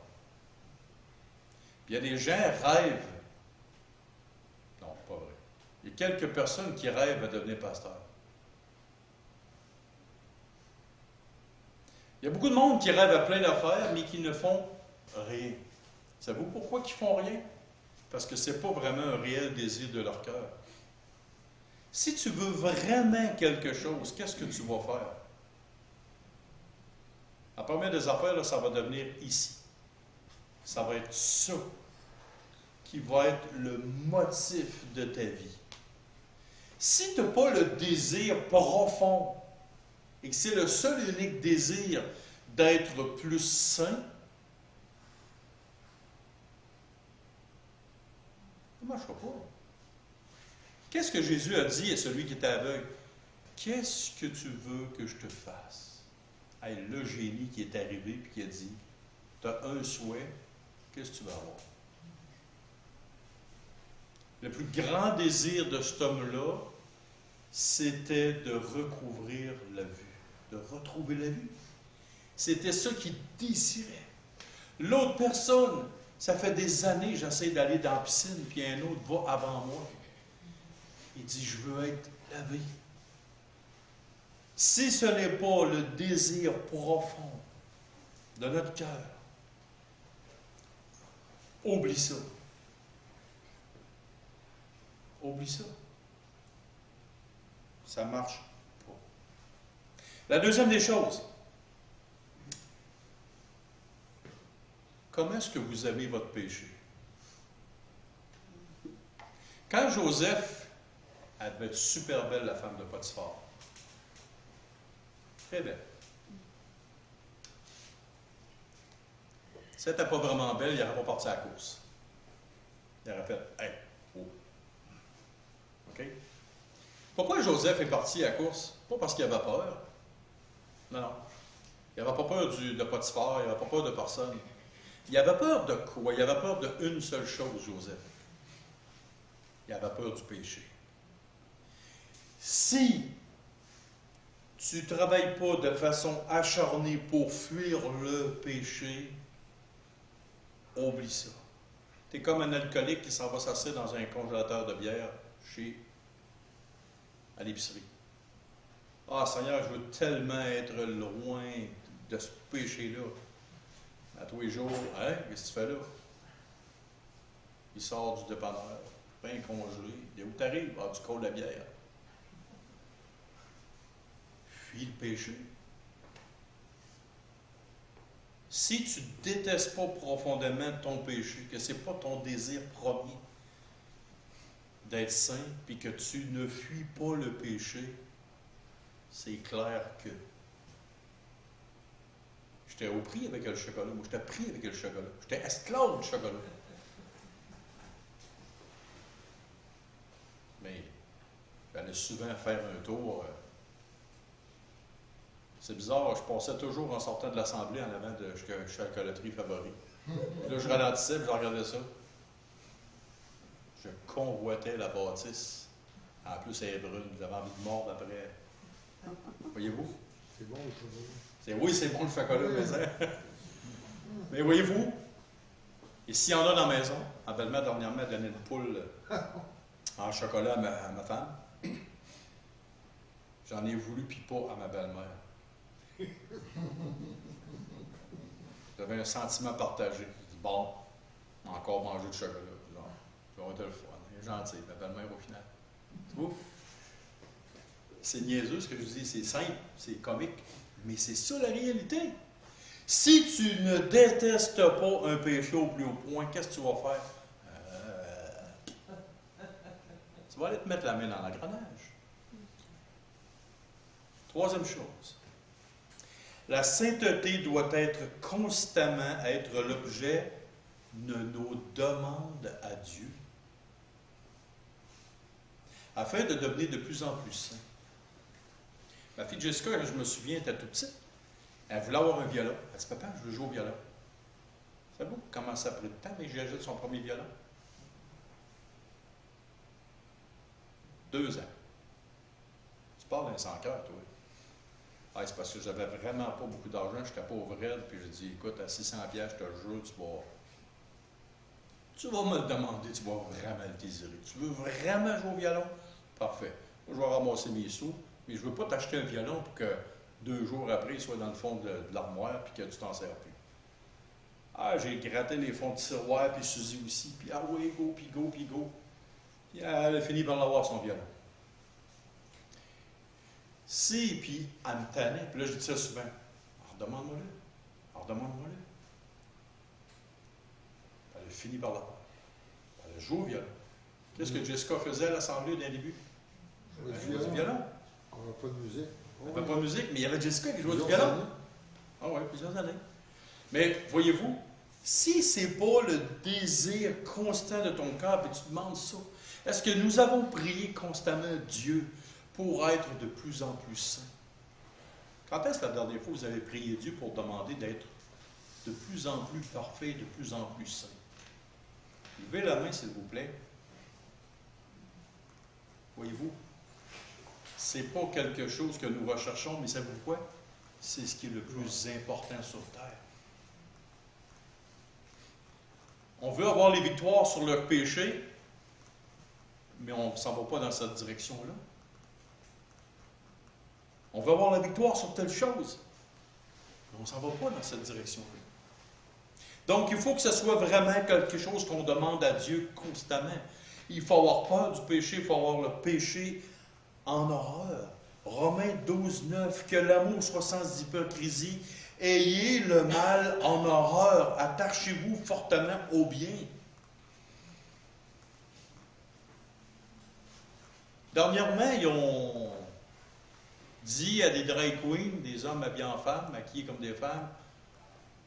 Puis il y a des gens rêvent. Non, pas vrai. Il y a quelques personnes qui rêvent à devenir pasteur. Il y a beaucoup de monde qui rêve à plein d'affaires, mais qui ne font rien. Savez-vous pourquoi ils ne font rien? Parce que ce n'est pas vraiment un réel désir de leur cœur. Si tu veux vraiment quelque chose, qu'est-ce que tu vas faire? La première des affaires, là, ça va devenir ici. Ça va être ça qui va être le motif de ta vie. Si tu n'as pas le désir profond et que c'est le seul et unique désir d'être plus sain, ça ne marchera pas. Qu'est-ce que Jésus a dit à celui qui était aveugle? Qu'est-ce que tu veux que je te fasse? Hey, le génie qui est arrivé et qui a dit, tu as un souhait, qu'est-ce que tu vas avoir? Le plus grand désir de cet homme-là, c'était de recouvrir la vue, de retrouver la vue. C'était ça qu'il désirait. L'autre personne, ça fait des années que j'essaie d'aller dans la piscine, puis un autre va avant moi. Il dit, je veux être lavé. Si ce n'est pas le désir profond de notre cœur, oublie ça. Oublie ça. Ça ne marche pas. La deuxième des choses, comment est-ce que vous aimez votre péché? Quand Joseph, elle devait être super belle, la femme de Potiphar. Très belle. Si elle n'était pas vraiment belle, il n'aurait pas parti à la course. Il aurait fait « Hey, oh! » OK? Pourquoi Joseph est parti à la course? Pas parce qu'il avait peur. Non, non. Il n'avait pas peur de Potiphar, il n'avait pas peur de personne. Il avait peur de quoi? Il avait peur d'une seule chose, Joseph. Il avait peur du péché. Si tu ne travailles pas de façon acharnée pour fuir le péché, oublie ça. Tu es comme un alcoolique qui s'en va s'asseoir dans un congélateur de bière à l'épicerie. Ah, Seigneur, je veux tellement être loin de ce péché-là. À tous les jours, hein? Qu'est-ce que tu fais là? Il sort du dépanneur, pain congelé. Et où t'arrives? Ah, du colle de bière. Fuis le péché. Si tu ne détestes pas profondément ton péché, que ce n'est pas ton désir premier d'être saint, puis que tu ne fuis pas le péché, c'est clair que j'étais au prix avec le chocolat. Moi, j'étais pris avec le chocolat. J'étais esclave du chocolat. Mais j'allais souvent faire un tour. C'est bizarre, je passais toujours en sortant de l'Assemblée en avant de chocolaterie favori. Là, je ralentissais et je regardais ça. Je convoitais la bâtisse. En plus, elle est brune. J'avais envie de mordre après. Voyez-vous? C'est bon, le chocolat. Oui, c'est bon le chocolat, mais hein. Mais voyez-vous, et s'il y en a dans la maison, ma belle-mère dernièrement a donné une poule en chocolat à ma femme. J'en ai voulu, puis pas à ma belle-mère. J'avais un sentiment partagé. Je dis, bon, encore manger du chocolat. Genre, ça va être le fun. Elle est gentille, ma belle-mère au final. Tu vois? C'est niaiseux ce que je dis, c'est simple, c'est comique, mais c'est ça la réalité. Si tu ne détestes pas un péché au plus haut point, qu'est-ce que tu vas faire? Tu vas aller te mettre la main dans l'engrenage. Troisième chose, la sainteté doit être constamment être l'objet de nos demandes à Dieu, afin de devenir de plus en plus saint. Ma fille Jessica, je me souviens, elle était toute petite. Elle voulait avoir un violon. Elle dit, papa, je veux jouer au violon. C'est beau comment ça a pris de temps, mais j'ai acheté son premier violon. 2 ans. Tu parles d'un sans-cœur, toi. Ah, c'est parce que j'avais vraiment pas beaucoup d'argent, j'étais pauvre raide, puis j'ai dit, écoute, à 600$, je te jure, tu vas me le demander, tu vas vraiment le désirer. Tu veux vraiment jouer au violon? Parfait. Moi, je vais ramasser mes sous, mais je ne veux pas t'acheter un violon pour que 2 jours après, il soit dans le fond de l'armoire, puis que tu t'en sers plus. Ah, j'ai gratté les fonds de tiroir, puis Suzy aussi, puis ah oui, go, puis go, puis go. Puis elle a fini par l'avoir, son violon. Si, puis elle me tannait, puis là, je dis ça souvent. Alors, demande-moi-le. Alors, demande-moi-le. Elle a fini par l'avoir. Elle a joué au violon. Qu'est-ce que Jessica faisait à l'assemblée dès le début? Elle jouait du violon. On n'a pas de musique. Il n'y avait pas de musique, mais il y avait Jessica qui jouait du violon. Ah oui, plusieurs années. Mais voyez-vous, si ce n'est pas le désir constant de ton cœur, puis tu te demandes ça, est-ce que nous avons prié constamment Dieu pour être de plus en plus saints? Quand est-ce que la dernière fois vous avez prié Dieu pour demander d'être de plus en plus parfait, de plus en plus saint? Levez la main, s'il vous plaît. Voyez-vous, ce n'est pas quelque chose que nous recherchons, mais savez-vous quoi? C'est ce qui est le plus important sur terre. On veut avoir les victoires sur le péché, mais on ne s'en va pas dans cette direction-là. On veut avoir la victoire sur telle chose, mais on ne s'en va pas dans cette direction-là. Donc, il faut que ce soit vraiment quelque chose qu'on demande à Dieu constamment. Il faut avoir peur du péché, il faut avoir le péché en horreur. Romains 12, 9, que l'amour soit sans hypocrisie, ayez le mal en horreur, attachez-vous fortement au bien. Dernièrement, ils ont dit à des drag queens, des hommes habillés en femmes, maquillés comme des femmes,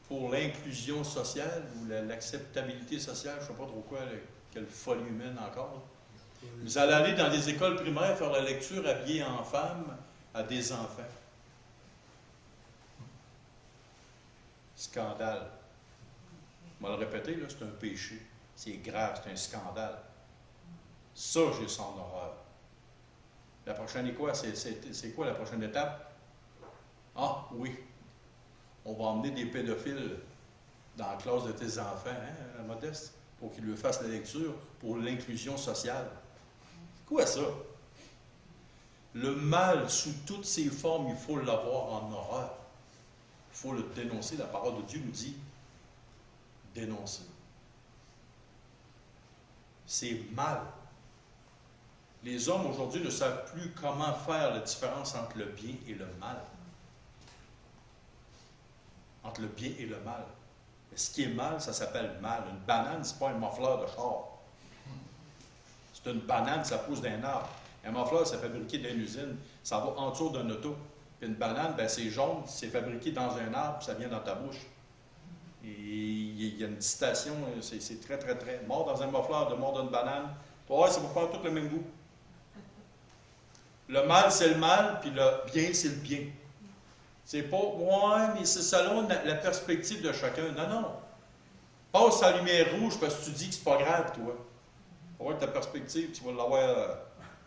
pour l'inclusion sociale ou l'acceptabilité sociale, je ne sais pas trop quoi, quelle folie humaine encore. Vous allez aller dans des écoles primaires faire la lecture habillée en femme à des enfants. Scandale. Je vais le répéter, là, c'est un péché. C'est grave, c'est un scandale. Ça, j'ai son horreur. La prochaine est quoi? C'est quoi la prochaine étape? Ah, oui. On va emmener des pédophiles dans la classe de tes enfants, hein, Modeste, pour qu'ils lui fassent la lecture pour l'inclusion sociale. C'est quoi ça? Le mal, sous toutes ses formes, il faut l'avoir en horreur. Il faut le dénoncer. La parole de Dieu nous dit dénoncer. C'est mal. Les hommes aujourd'hui ne savent plus comment faire la différence entre le bien et le mal. Entre le bien et le mal. Mais ce qui est mal, ça s'appelle mal. Une banane, ce n'est pas un mofleur de char. C'est une banane, ça pousse d'un arbre. Un mofleur, c'est fabriqué dans une usine. Ça va en dessous d'un auto. Puis une banane, ben, c'est jaune, c'est fabriqué dans un arbre, ça vient dans ta bouche. Et il y a une distinction, c'est très, très, très. Mort dans un mofleur, de mort d'une banane. Ouais, ça va faire tout le même goût. Le mal, c'est le mal, puis le bien, c'est le bien. C'est pas, ouais, mais c'est selon la perspective de chacun. Non, non. Passe à la lumière rouge parce que tu dis que c'est pas grave, toi. Pour voir ta perspective, tu vas l'avoir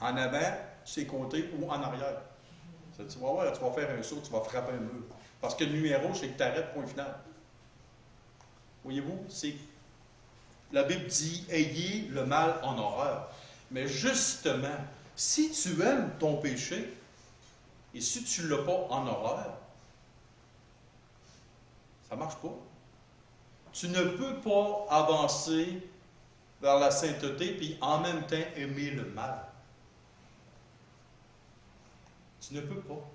en avant, sur ses côtés ou en arrière. Tu vas voir, tu vas faire un saut, tu vas frapper un mur. Parce que le numéro, c'est que tu arrêtes, point final. Voyez-vous, la Bible dit, ayez le mal en horreur. Mais justement, si tu aimes ton péché, et si tu ne l'as pas en horreur, ça ne marche pas. Tu ne peux pas avancer vers la sainteté puis en même temps aimer le mal. Tu ne peux pas.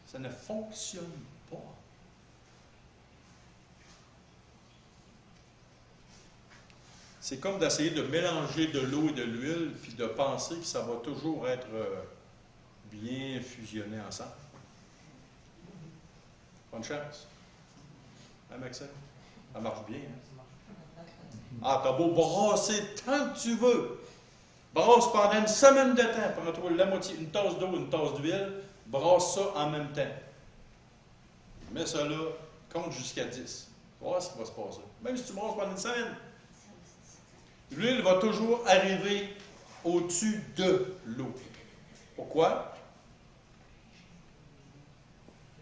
Ça ne fonctionne pas. C'est comme d'essayer de mélanger de l'eau et de l'huile puis de penser que ça va toujours être bien fusionné ensemble. Bonne chance. Hein, Maxime? Ça marche bien. Hein? Ah, t'as beau brasser tant que tu veux. Brasse pendant une semaine de temps. Prends-toi la moitié, une tasse d'eau, une tasse d'huile. Brasse ça en même temps. Mets ça là, compte jusqu'à 10. Tu vas voir ce qui va se passer. Même si tu brasses pendant une semaine. L'huile va toujours arriver au-dessus de l'eau. Pourquoi?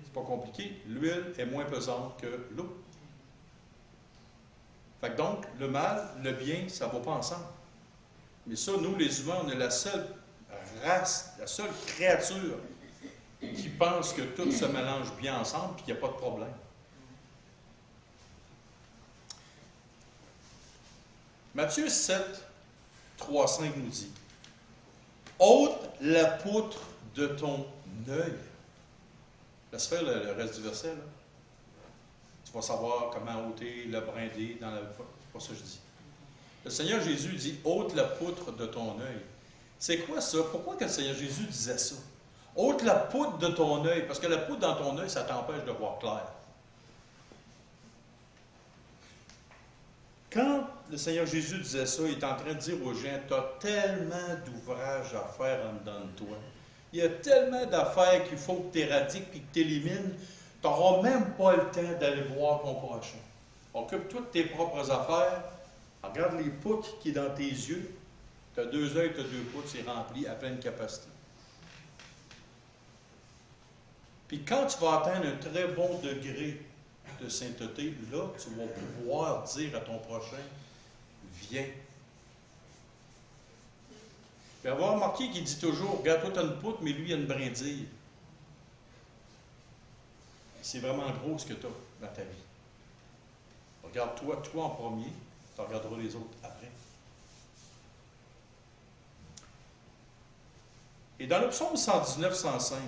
C'est pas compliqué. L'huile est moins pesante que l'eau. Fait que donc, le mal, le bien, ça ne va pas ensemble. Mais ça, nous, les humains, on est la seule race, la seule créature qui pense que tout se mélange bien ensemble et qu'il n'y a pas de problème. Matthieu 7, 3, 5 nous dit « Ôte la poutre de ton œil. » Laisse faire le reste du verset, là. Tu vas savoir comment ôter le brindé dans la... C'est pas ça que je dis. Le Seigneur Jésus dit « Ôte la poutre de ton œil. » C'est quoi ça? Pourquoi que le Seigneur Jésus disait ça? Ôte la poutre de ton œil, parce que la poutre dans ton œil, ça t'empêche de voir clair. Quand le Seigneur Jésus disait ça, il est en train de dire aux gens, tu as tellement d'ouvrages à faire en dedans de toi. Il y a tellement d'affaires qu'il faut que tu éradiques et que tu élimines, tu n'auras même pas le temps d'aller voir ton prochain. Occupe-toi de tes propres affaires, regarde les poutres qui sont dans tes yeux, tu as 2 œils, tu as 2 poutres, c'est rempli à pleine capacité. Puis quand tu vas atteindre un très bon degré de sainteté, là, tu vas pouvoir dire à ton prochain, viens. Puis avoir remarqué qu'il dit toujours, regarde, toi, tu as une poutre, mais lui, il a une brindille. C'est vraiment gros ce que tu as dans ta vie. Regarde-toi, toi en premier, tu regarderas les autres après. Et dans le psaume 119, 105,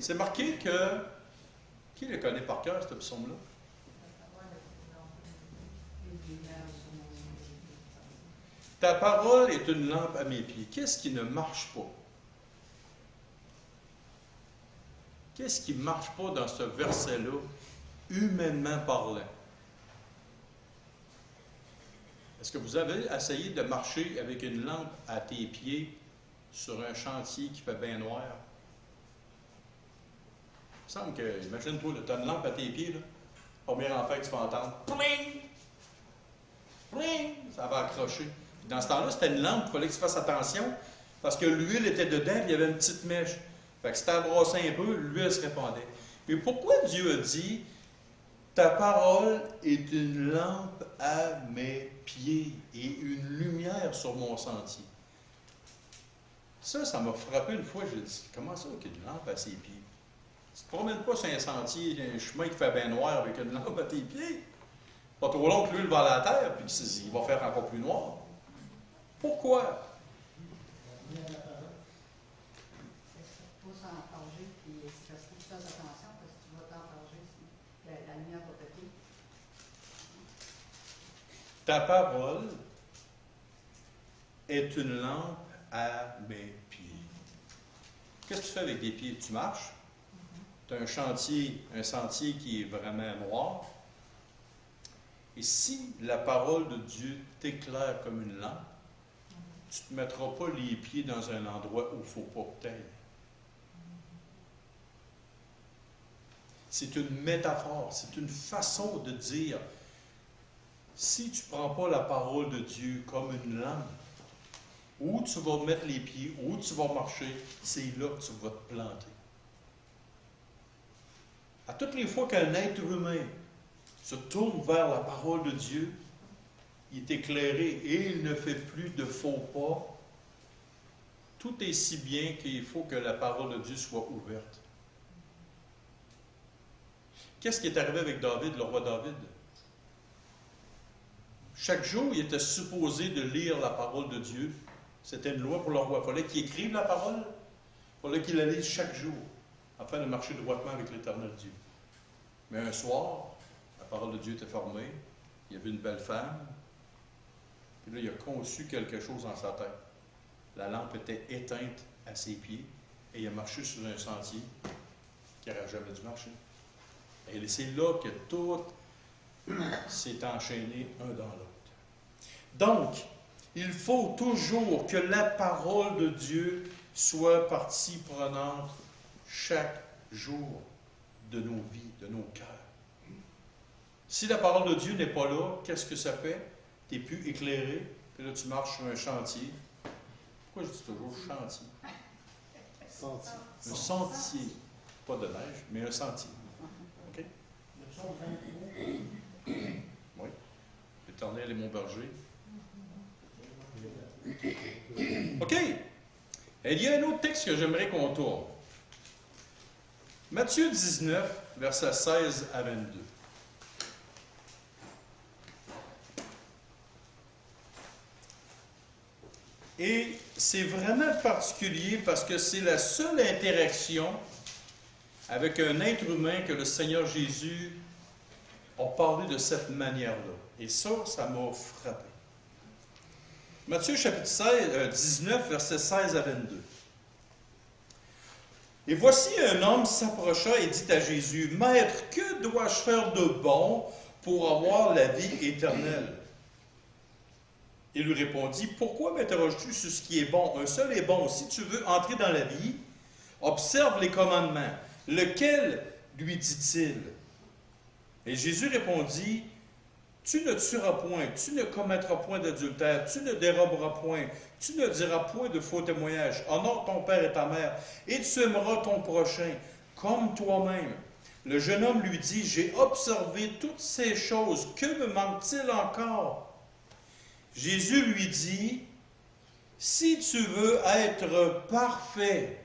c'est marqué que... Qui le connaît par cœur, ce psaume-là? Ta parole est une lampe à mes pieds. Qu'est-ce qui ne marche pas? Qu'est-ce qui ne marche pas dans ce verset-là, humainement parlant? Est-ce que vous avez essayé de marcher avec une lampe à tes pieds sur un chantier qui fait bien noir? Il me semble que, imagine-toi, tu as une lampe à tes pieds, là. Premier enfant que tu vas entendre, pling! Pling! Ça va accrocher. Dans ce temps-là, c'était une lampe, il fallait que tu fasses attention, parce que l'huile était dedans, et il y avait une petite mèche. Fait que si tu embrassais un peu, l'huile se répandait. Mais pourquoi Dieu a dit, ta parole est une lampe à mes pieds et une lumière sur mon sentier? Ça m'a frappé une fois, j'ai dit, comment ça qu'il y a une lampe à ses pieds? Tu ne te promènes pas sur un sentier, un chemin qui fait bien noir avec une lampe à tes pieds. Pas trop long que l'huile va à la terre, puis il va faire encore plus noir. Pourquoi? Il faut s'enfarger, puis il faut que tu fasses attention, parce que tu vas t'enfarger si la lumière va péter. Ta parole est une lampe à mes pieds. Qu'est-ce que tu fais avec tes pieds? Tu marches. Tu as un sentier qui est vraiment noir. Et si la parole de Dieu t'éclaire comme une lampe, tu ne te mettras pas les pieds dans un endroit où il ne faut pas que tu ailles. C'est une métaphore, c'est une façon de dire, si tu ne prends pas la parole de Dieu comme une lampe, où tu vas mettre les pieds, où tu vas marcher, c'est là que tu vas te planter. À toutes les fois qu'un être humain se tourne vers la parole de Dieu, il est éclairé et il ne fait plus de faux pas. Tout est si bien qu'il faut que la parole de Dieu soit ouverte. Qu'est-ce qui est arrivé avec David, le roi David? Chaque jour, il était supposé de lire la parole de Dieu. C'était une loi pour le roi. Il fallait qu'il écrive la parole. Il fallait qu'il la lise chaque jour, afin de marcher droitement avec l'Éternel Dieu. Mais un soir, la parole de Dieu était fermée. Il y avait une belle femme. Puis là, il a conçu quelque chose dans sa tête. La lampe était éteinte à ses pieds et il a marché sur un sentier qu'il n'aurait jamais dû marcher. Et c'est là que tout s'est enchaîné un dans l'autre. Donc, il faut toujours que la parole de Dieu soit partie prenante chaque jour de nos vies, de nos cœurs. Si la parole de Dieu n'est pas là, qu'est-ce que ça fait? Tu n'es plus éclairé, puis là tu marches sur un chantier. Pourquoi je dis toujours chantier? Sentier. Un sentier. Pas de neige, mais un sentier. OK? Le psaume 23. Oui. L'Éternel est mon berger. OK. Et il y a un autre texte que j'aimerais qu'on tourne. Matthieu 19, versets 16 à 22. Et c'est vraiment particulier parce que c'est la seule interaction avec un être humain que le Seigneur Jésus a parlé de cette manière-là. Et ça m'a frappé. Matthieu chapitre 19, versets 16 à 22. Et voici un homme s'approcha et dit à Jésus, « Maître, que dois-je faire de bon pour avoir la vie éternelle? » Il lui répondit, « Pourquoi m'interroges-tu sur ce qui est bon? Un seul est bon. Si tu veux entrer dans la vie, observe les commandements. Lequel? Lui dit-il. Et Jésus répondit, « Tu ne tueras point, tu ne commettras point d'adultère, tu ne déroberas point, tu ne diras point de faux témoignages. Honore ton père et ta mère, et tu aimeras ton prochain comme toi-même. » Le jeune homme lui dit, « J'ai observé toutes ces choses. Que me manque-t-il encore? » Jésus lui dit, « Si tu veux être parfait,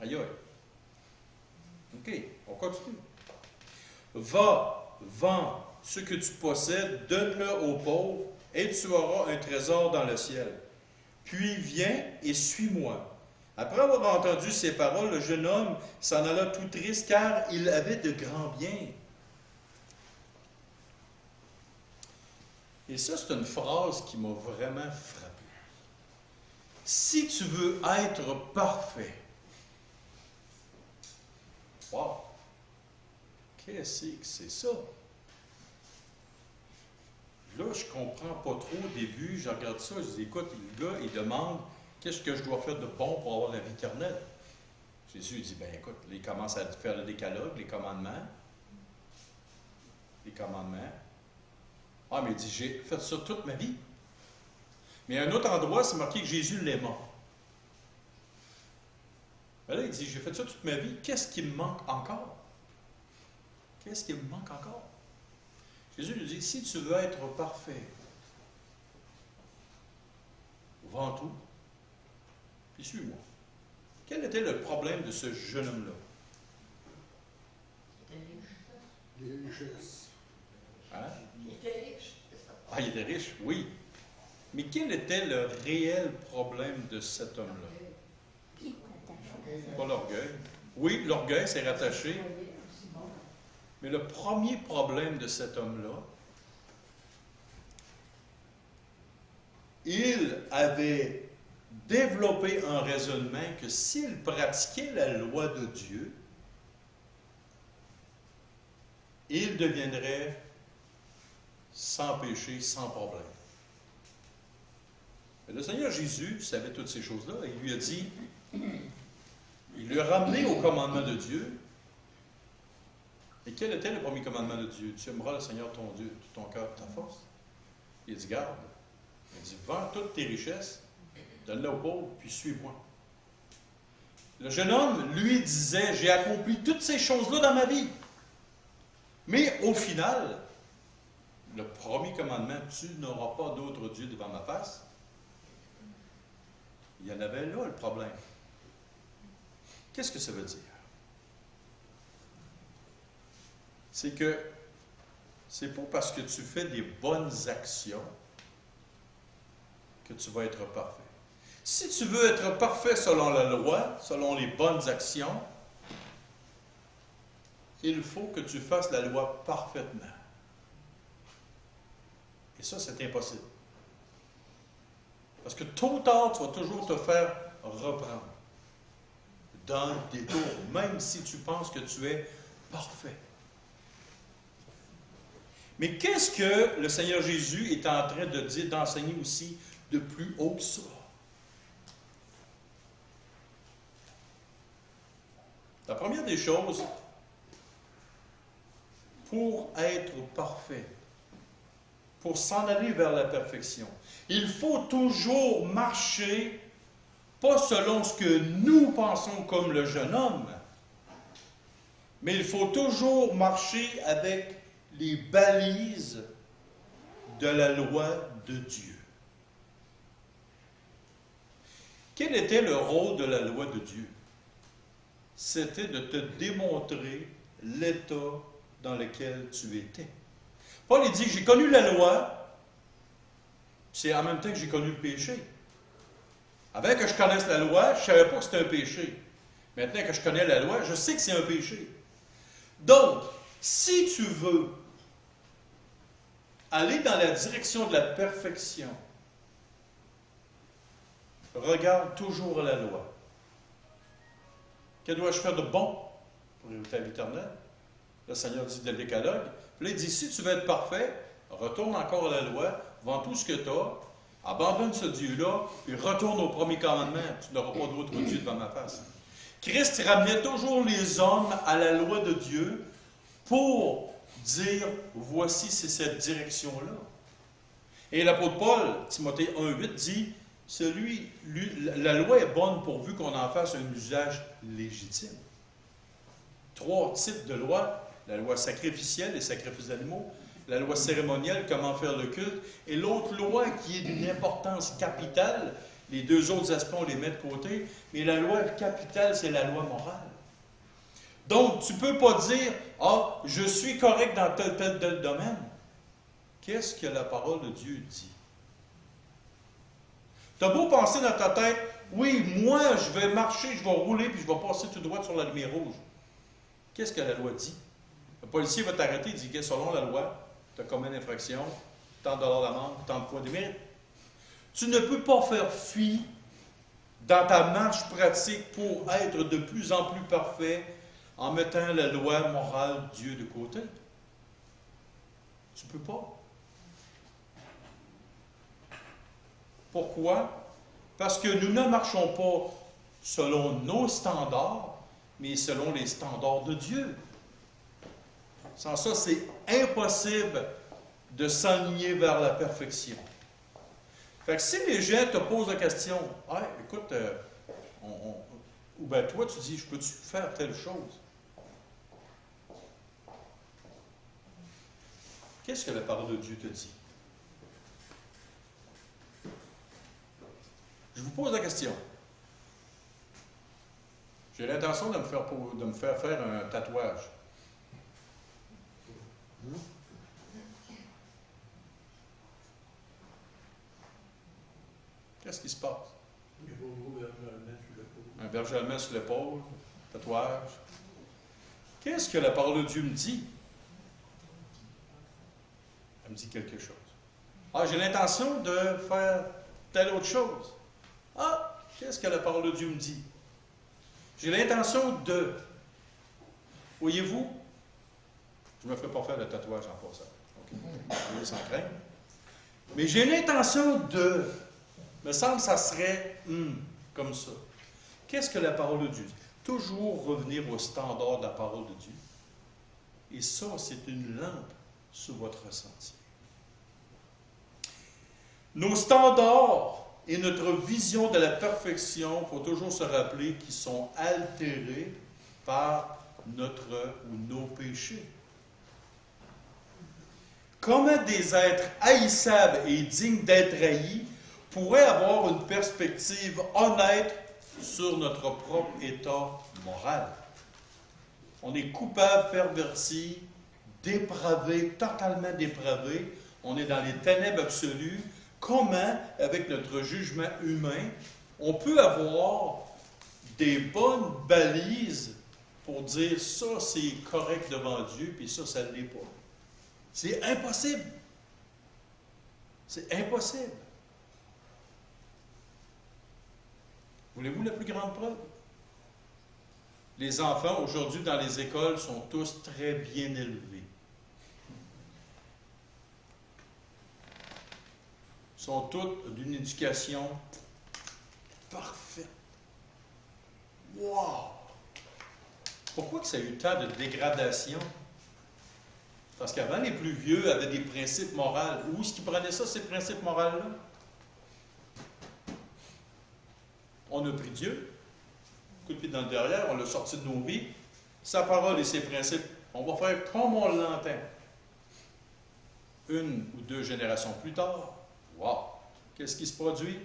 aïe aïe, ok, on continue. Va, vends ce que tu possèdes, donne-le aux pauvres, et tu auras un trésor dans le ciel. Puis viens et suis-moi. » Après avoir entendu ces paroles, le jeune homme s'en alla tout triste, car il avait de grands biens. Et ça, c'est une phrase qui m'a vraiment frappé. Si tu veux être parfait, wow! Qu'est-ce que c'est ça? Là, je ne comprends pas trop au début. Je regarde ça, je dis, écoute, le gars, il demande, qu'est-ce que je dois faire de bon pour avoir la vie éternelle? Jésus dit, ben écoute, il commence à faire le décalogue, les commandements. Les commandements. Ah, mais il dit, j'ai fait ça toute ma vie. Mais à un autre endroit, c'est marqué que Jésus l'aima. Ben là, il dit, j'ai fait ça toute ma vie, qu'est-ce qui me manque encore? Qu'est-ce qui me manque encore? Jésus lui dit, si tu veux être parfait, vends tout, puis suis-moi. Quel était le problème de ce jeune homme-là? Il était riche. Les richesses. Hein? Il était riche. Ah, il était riche, oui. Mais quel était le réel problème de cet homme-là? Pas l'orgueil. Oui, l'orgueil s'est rattaché. Mais le premier problème de cet homme-là, il avait développé un raisonnement que s'il pratiquait la loi de Dieu, il deviendrait sans péché, sans problème. Mais le Seigneur Jésus savait toutes ces choses-là et il lui a dit, il lui a ramené au commandement de Dieu. Et quel était le premier commandement de Dieu? Tu aimeras le Seigneur ton Dieu, tout ton cœur, ta force. Il dit, garde. Il dit, vends toutes tes richesses, donne-les aux pauvres, puis suis-moi. Le jeune homme, lui, disait, j'ai accompli toutes ces choses-là dans ma vie. Mais au final, le premier commandement, tu n'auras pas d'autre Dieu devant ma face, il y en avait là le problème. Qu'est-ce que ça veut dire? C'est que c'est pas parce que tu fais des bonnes actions que tu vas être parfait. Si tu veux être parfait selon la loi, selon les bonnes actions, il faut que tu fasses la loi parfaitement. Et ça, c'est impossible. Parce que tôt ou tard, tu vas toujours te faire reprendre dans le détour, même si tu penses que tu es parfait. Mais qu'est-ce que le Seigneur Jésus est en train de dire, d'enseigner aussi de plus haut que ça? La première des choses, pour être parfait, pour s'en aller vers la perfection, il faut toujours marcher, pas selon ce que nous pensons comme le jeune homme, mais il faut toujours marcher avec les balises de la loi de Dieu. Quel était le rôle de la loi de Dieu? C'était de te démontrer l'état dans lequel tu étais. Paul il dit que j'ai connu la loi, c'est en même temps que j'ai connu le péché. Avant que je connaisse la loi, je ne savais pas que c'était un péché. Maintenant que je connais la loi, je sais que c'est un péché. Donc, si tu veux aller dans la direction de la perfection, regarde toujours la loi. Que dois-je faire de bon pour hériter la vie éternelle? Le Seigneur dit dans le Décalogue. Puis là, il dit, si tu veux être parfait, retourne encore à la loi, vends tout ce que tu as, abandonne ce Dieu-là, puis retourne au premier commandement. Tu n'auras pas d'autre Dieu devant ma face. Christ ramenait toujours les hommes à la loi de Dieu pour dire, voici, c'est cette direction-là. Et l'apôtre Paul, Timothée 1,8 dit, la loi est bonne pourvu qu'on en fasse un usage légitime. 3 types de lois, la loi sacrificielle, les sacrifices d'animaux, la loi cérémonielle, comment faire le culte, et l'autre loi qui est d'une importance capitale, les 2 autres aspects, on les met de côté, mais la loi capitale, c'est la loi morale. Donc, tu ne peux pas dire, ah, je suis correct dans tel domaine. Qu'est-ce que la parole de Dieu dit? Tu as beau penser dans ta tête, oui, moi, je vais marcher, je vais rouler, puis je vais passer tout droit sur la lumière rouge. Qu'est-ce que la loi dit? Le policier va t'arrêter, il dit que selon la loi, tu as commis une infraction, tant de dollars d'amende, tant de points de mérite. Tu ne peux pas faire fi dans ta marche pratique pour être de plus en plus parfait en mettant la loi morale de Dieu de côté. Tu ne peux pas. Pourquoi? Parce que nous ne marchons pas selon nos standards, mais selon les standards de Dieu. Sans ça, c'est impossible de s'aligner vers la perfection. Fait que si les gens te posent la question, « Ah, écoute, ou bien toi, tu dis, je peux-tu faire telle chose? » Qu'est-ce que la parole de Dieu te dit? Je vous pose la question. J'ai l'intention de me faire faire un tatouage. Qu'est-ce qui se passe? Un berger allemand sur l'épaule, tatouage. Qu'est-ce que la parole de Dieu me dit? Elle me dit quelque chose. Ah, j'ai l'intention de faire telle autre chose. Ah, qu'est-ce que la parole de Dieu me dit? J'ai l'intention de... Voyez-vous, je ne me ferai pas faire le tatouage en passant. OK? Sans crainte. Mais j'ai l'intention de... Me semble que ça serait comme ça. Qu'est-ce que la parole de Dieu dit? Toujours revenir au standard de la parole de Dieu. Et ça, c'est une lampe sur votre sentier. Nos standards et notre vision de la perfection, il faut toujours se rappeler qu'ils sont altérés par notre ou nos péchés. Comment des êtres haïssables et dignes d'être haïs pourraient avoir une perspective honnête sur notre propre état moral? On est coupable, perverti, dépravé, totalement dépravé. On est dans les ténèbres absolues. Comment, avec notre jugement humain, on peut avoir des bonnes balises pour dire ça, c'est correct devant Dieu, puis ça, ça ne l'est pas? C'est impossible. C'est impossible. Voulez-vous la plus grande preuve? Les enfants, aujourd'hui, dans les écoles, sont tous très bien élevés. Ils sont tous d'une éducation parfaite. Wow! Pourquoi que ça a eu tant de dégradation? Parce qu'avant, les plus vieux avaient des principes moraux. Où est-ce qu'ils prenaient ça, ces principes moraux-là? On a pris Dieu, coup de pied dans le derrière, on l'a sorti de nos vies. Sa parole et ses principes, on va faire comme on l'entend. Une ou deux générations plus tard, wow! Qu'est-ce qui se produit?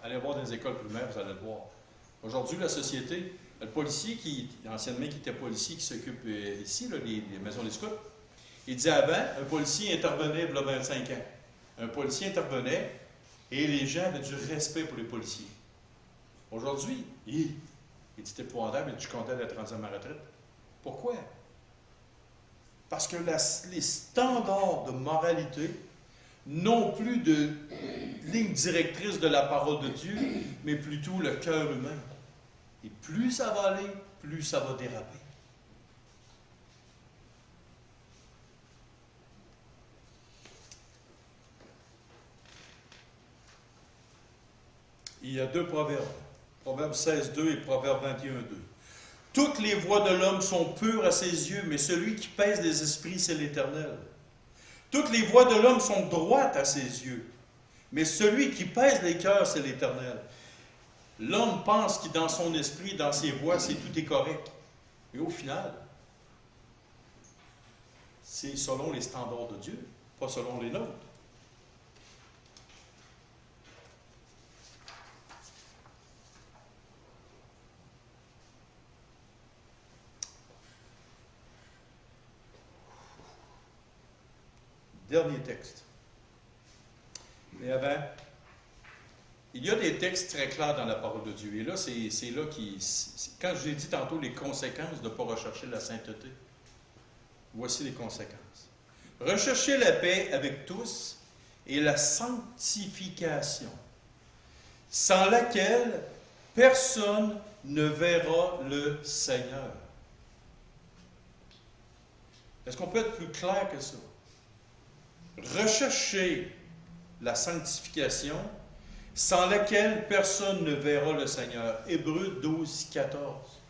Allez voir dans les écoles primaires, vous allez le voir. Aujourd'hui, la société, le policier anciennement qui était policier, qui s'occupe ici, là, les maisons des scouts, il disait avant, un policier intervenait il y a 25 ans. Un policier intervenait et les gens avaient du respect pour les policiers. Aujourd'hui, il dit « T'es épouvantable, mais tu comptais d'être rendu à ma retraite. » Pourquoi? Parce que les standards de moralité n'ont plus de ligne directrice de la parole de Dieu, mais plutôt le cœur humain. Et plus ça va aller, plus ça va déraper. Il y a deux proverbes, Proverbe 16.2 et Proverbe 21.2. Toutes les voies de l'homme sont pures à ses yeux, mais celui qui pèse les esprits, c'est l'Éternel. Toutes les voies de l'homme sont droites à ses yeux, mais celui qui pèse les cœurs, c'est l'Éternel. L'homme pense que dans son esprit, dans ses voies, tout est correct. Mais au final, c'est selon les standards de Dieu, pas selon les nôtres. Dernier texte. Mais avant, il y a des textes très clairs dans la parole de Dieu. Et là, c'est là quand je vous ai dit tantôt les conséquences de ne pas rechercher la sainteté, voici les conséquences. Recherchez la paix avec tous et la sanctification, sans laquelle personne ne verra le Seigneur. Est-ce qu'on peut être plus clair que ça? Recherchez la sanctification, sans laquelle personne ne verra le Seigneur. Hébreux 12, 14.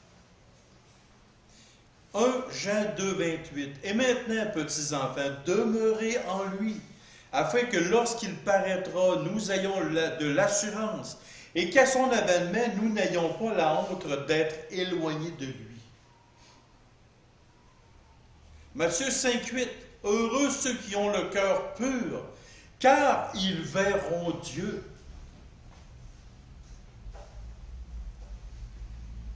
1 Jean 2, 28. Et maintenant, petits enfants, demeurez en lui, afin que lorsqu'il paraîtra, nous ayons de l'assurance, et qu'à son avènement, nous n'ayons pas la honte d'être éloignés de lui. Matthieu 5, 8. Heureux ceux qui ont le cœur pur, car ils verront Dieu.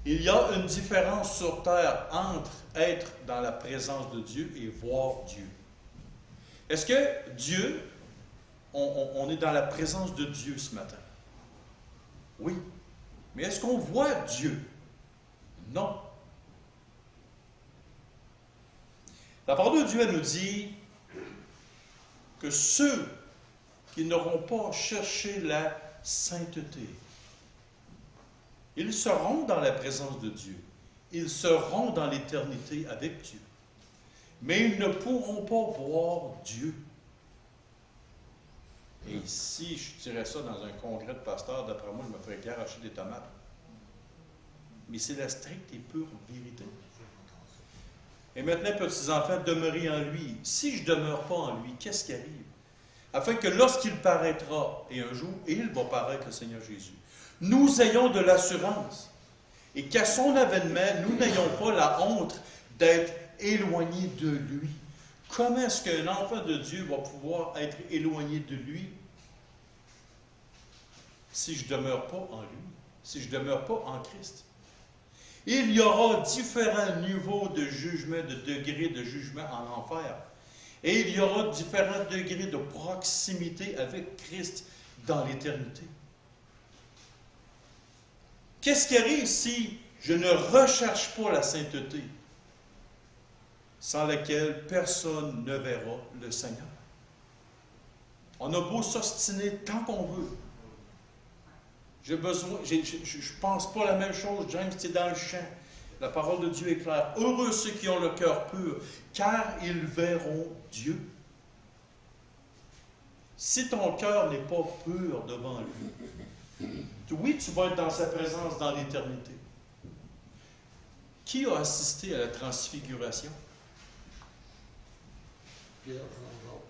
Il y a une différence sur terre entre être dans la présence de Dieu et voir Dieu. Est-ce que Dieu, on est dans la présence de Dieu ce matin? Oui. Mais est-ce qu'on voit Dieu? Non. La parole de Dieu, elle nous dit que ceux qui n'auront pas cherché la sainteté, ils seront dans la présence de Dieu. Ils seront dans l'éternité avec Dieu. Mais ils ne pourront pas voir Dieu. Et si je dirais ça dans un congrès de pasteurs, d'après moi, je me ferais garocher des tomates. Mais c'est la stricte et pure vérité. Et maintenant, petits enfants, demeurez en lui. Si je ne demeure pas en lui, qu'est-ce qui arrive? afin que lorsqu'il paraîtra, et un jour, il va paraître le Seigneur Jésus, nous ayons de l'assurance, et qu'à son avènement, nous n'ayons pas la honte d'être éloignés de lui. Comment est-ce qu'un enfant de Dieu va pouvoir être éloigné de lui si je ne demeure pas en lui, si je ne demeure pas en Christ? Il y aura différents niveaux de jugement, de degrés de jugement en enfer. Et il y aura différents degrés de proximité avec Christ dans l'éternité. Qu'est-ce qui arrive si je ne recherche pas la sainteté, sans laquelle personne ne verra le Seigneur? On a beau s'ostiner tant qu'on veut. Je ne pense pas la même chose. James, c'est dans le champ. La parole de Dieu est claire. Heureux ceux qui ont le cœur pur, car ils verront Dieu. Si ton cœur n'est pas pur devant lui, oui, tu vas être dans sa présence dans l'éternité. Qui a assisté à la transfiguration? Pierre, Jean-Jacques.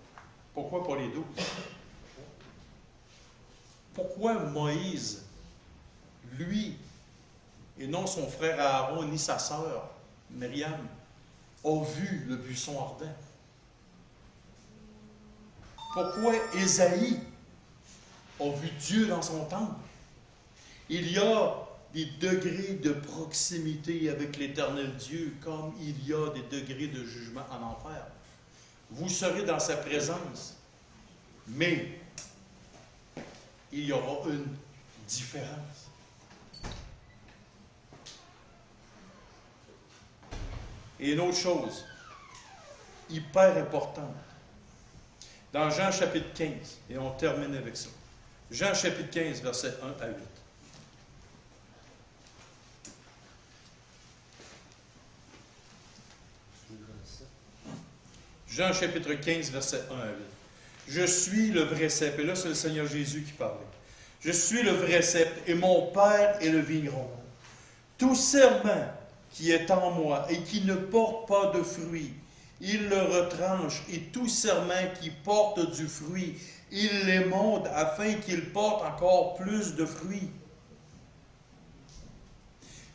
Pourquoi pas les 12? Pourquoi Moïse, lui, et non son frère Aaron ni sa sœur, Myriam, a vu le buisson ardent? Pourquoi Ésaïe a vu Dieu dans son temple? Il y a des degrés de proximité avec l'Éternel Dieu, comme il y a des degrés de jugement en enfer. Vous serez dans sa présence, mais il y aura une différence. Et une autre chose, hyper importante, dans Jean chapitre 15, et on termine avec ça. Jean chapitre 15, versets 1 à 8. Jean chapitre 15, verset 1 à 8. Je suis le vrai cep. Et là, c'est le Seigneur Jésus qui parlait. Je suis le vrai cep, et mon Père est le vigneron. Tout serment qui est en moi et qui ne porte pas de fruit, il le retranche, et tout serment qui porte du fruit, il l'émonde afin qu'il porte encore plus de fruits.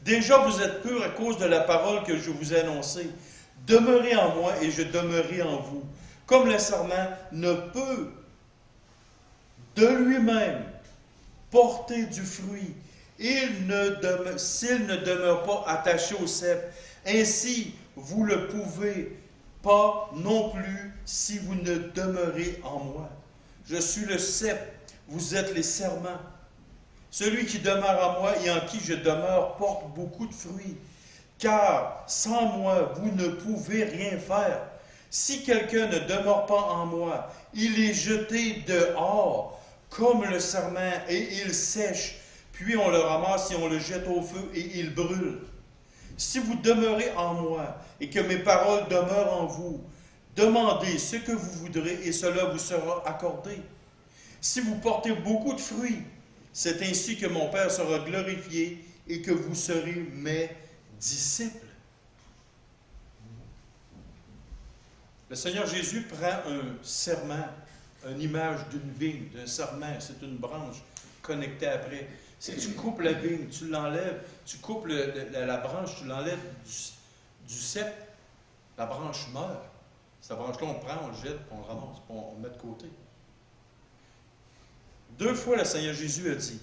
Déjà, vous êtes purs à cause de la parole que je vous ai annoncée. Demeurez en moi et je demeurerai en vous. Comme le serment ne peut de lui-même porter du fruit, s'il ne demeure pas attaché au cep, ainsi vous le pouvez pas non plus si vous ne demeurez en moi. Je suis le cep, vous êtes les serments. Celui qui demeure en moi et en qui je demeure porte beaucoup de fruits. Car sans moi, vous ne pouvez rien faire. Si quelqu'un ne demeure pas en moi, il est jeté dehors comme le serment et il sèche. Puis on le ramasse et on le jette au feu et il brûle. Si vous demeurez en moi et que mes paroles demeurent en vous, demandez ce que vous voudrez et cela vous sera accordé. Si vous portez beaucoup de fruits, c'est ainsi que mon Père sera glorifié et que vous serez mes disciples. Le Seigneur Jésus prend un serment, une image d'une vigne, d'un serment, c'est une branche connectée après. Si tu coupes la vigne, tu l'enlèves, tu coupes la branche, tu l'enlèves du cep, la branche meurt. Cette branche-là, on le prend, on le jette, on le ramasse, on le met de côté. 2 fois, le Seigneur Jésus a dit,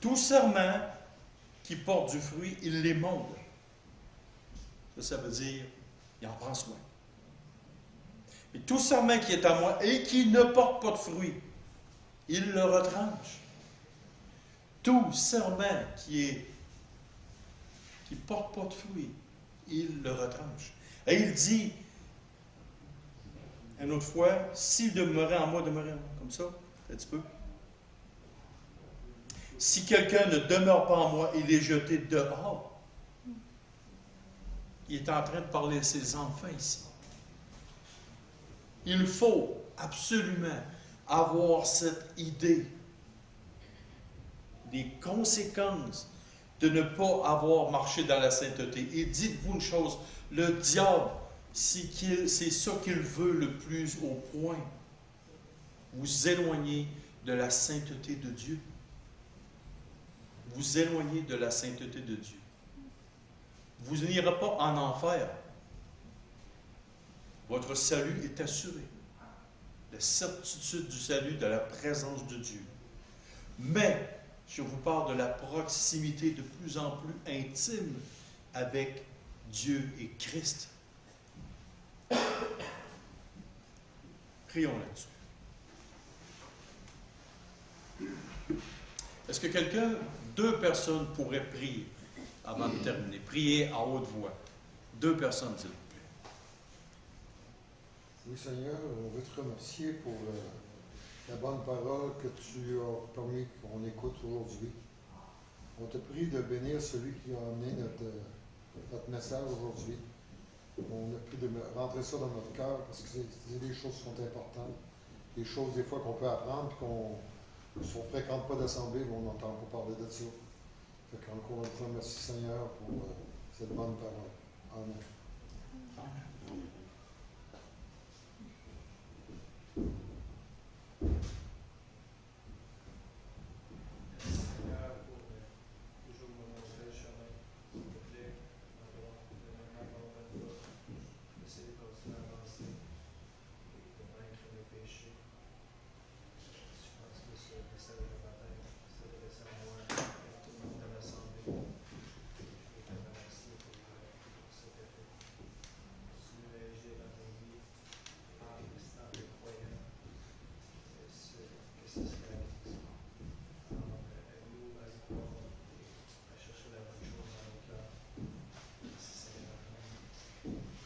tout serment qui porte du fruit, il l'émonde. Ça veut dire, il en prend soin. Et tout serment qui est à moi et qui ne porte pas de fruit, il le retranche. Tout serment qui ne porte pas de fruit, il le retranche. Et il dit, une autre fois, si demeurait en moi, demeurez en moi. Comme ça, un petit peu. Si quelqu'un ne demeure pas en moi, il est jeté dehors. Il est en train de parler à ses enfants ici. Il faut absolument avoir cette idée des conséquences de ne pas avoir marché dans la sainteté. Et dites-vous une chose, le diable, c'est ça qu'il veut le plus au point. Vous éloignez de la sainteté de Dieu. Vous éloignez de la sainteté de Dieu. Vous n'irez pas en enfer. Votre salut est assuré. La certitude du salut, de la présence de Dieu. Mais, je vous parle de la proximité de plus en plus intime avec Dieu et Christ. Prions là-dessus. Est-ce que deux personnes pourraient prier avant de terminer? Prier à haute voix. Deux personnes, s'il vous plaît. Oui, Seigneur, on veut te remercier pour la bonne parole que tu as permis qu'on écoute aujourd'hui. On te prie de bénir celui qui a amené notre message aujourd'hui. On a pris de rentrer ça dans notre cœur parce que c'est des choses qui sont importantes. Des choses, des fois, qu'on peut apprendre et si on ne fréquente pas d'assemblée, on n'entend pas parler de ça. Fait qu'encore une fois, merci Seigneur pour cette bonne parole. Amen. Seigneur, pour toujours me montrer le chemin, s'il te plaît, ma droite, de ma main, essayer de continuer à avancer et de vaincre mes péchés. Je pense que ce message de matin, ça devait être à moi, et tout le monde dans l'assemblée. Je veux te remercier pour ce que tu as fait. Continue à agir dans nos vies, en restant des croyants. Que ce se réalise. Alors, aide-nous à y croire et à chercher la bonne chose dans nos cœurs. Merci Seigneur.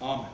Amen.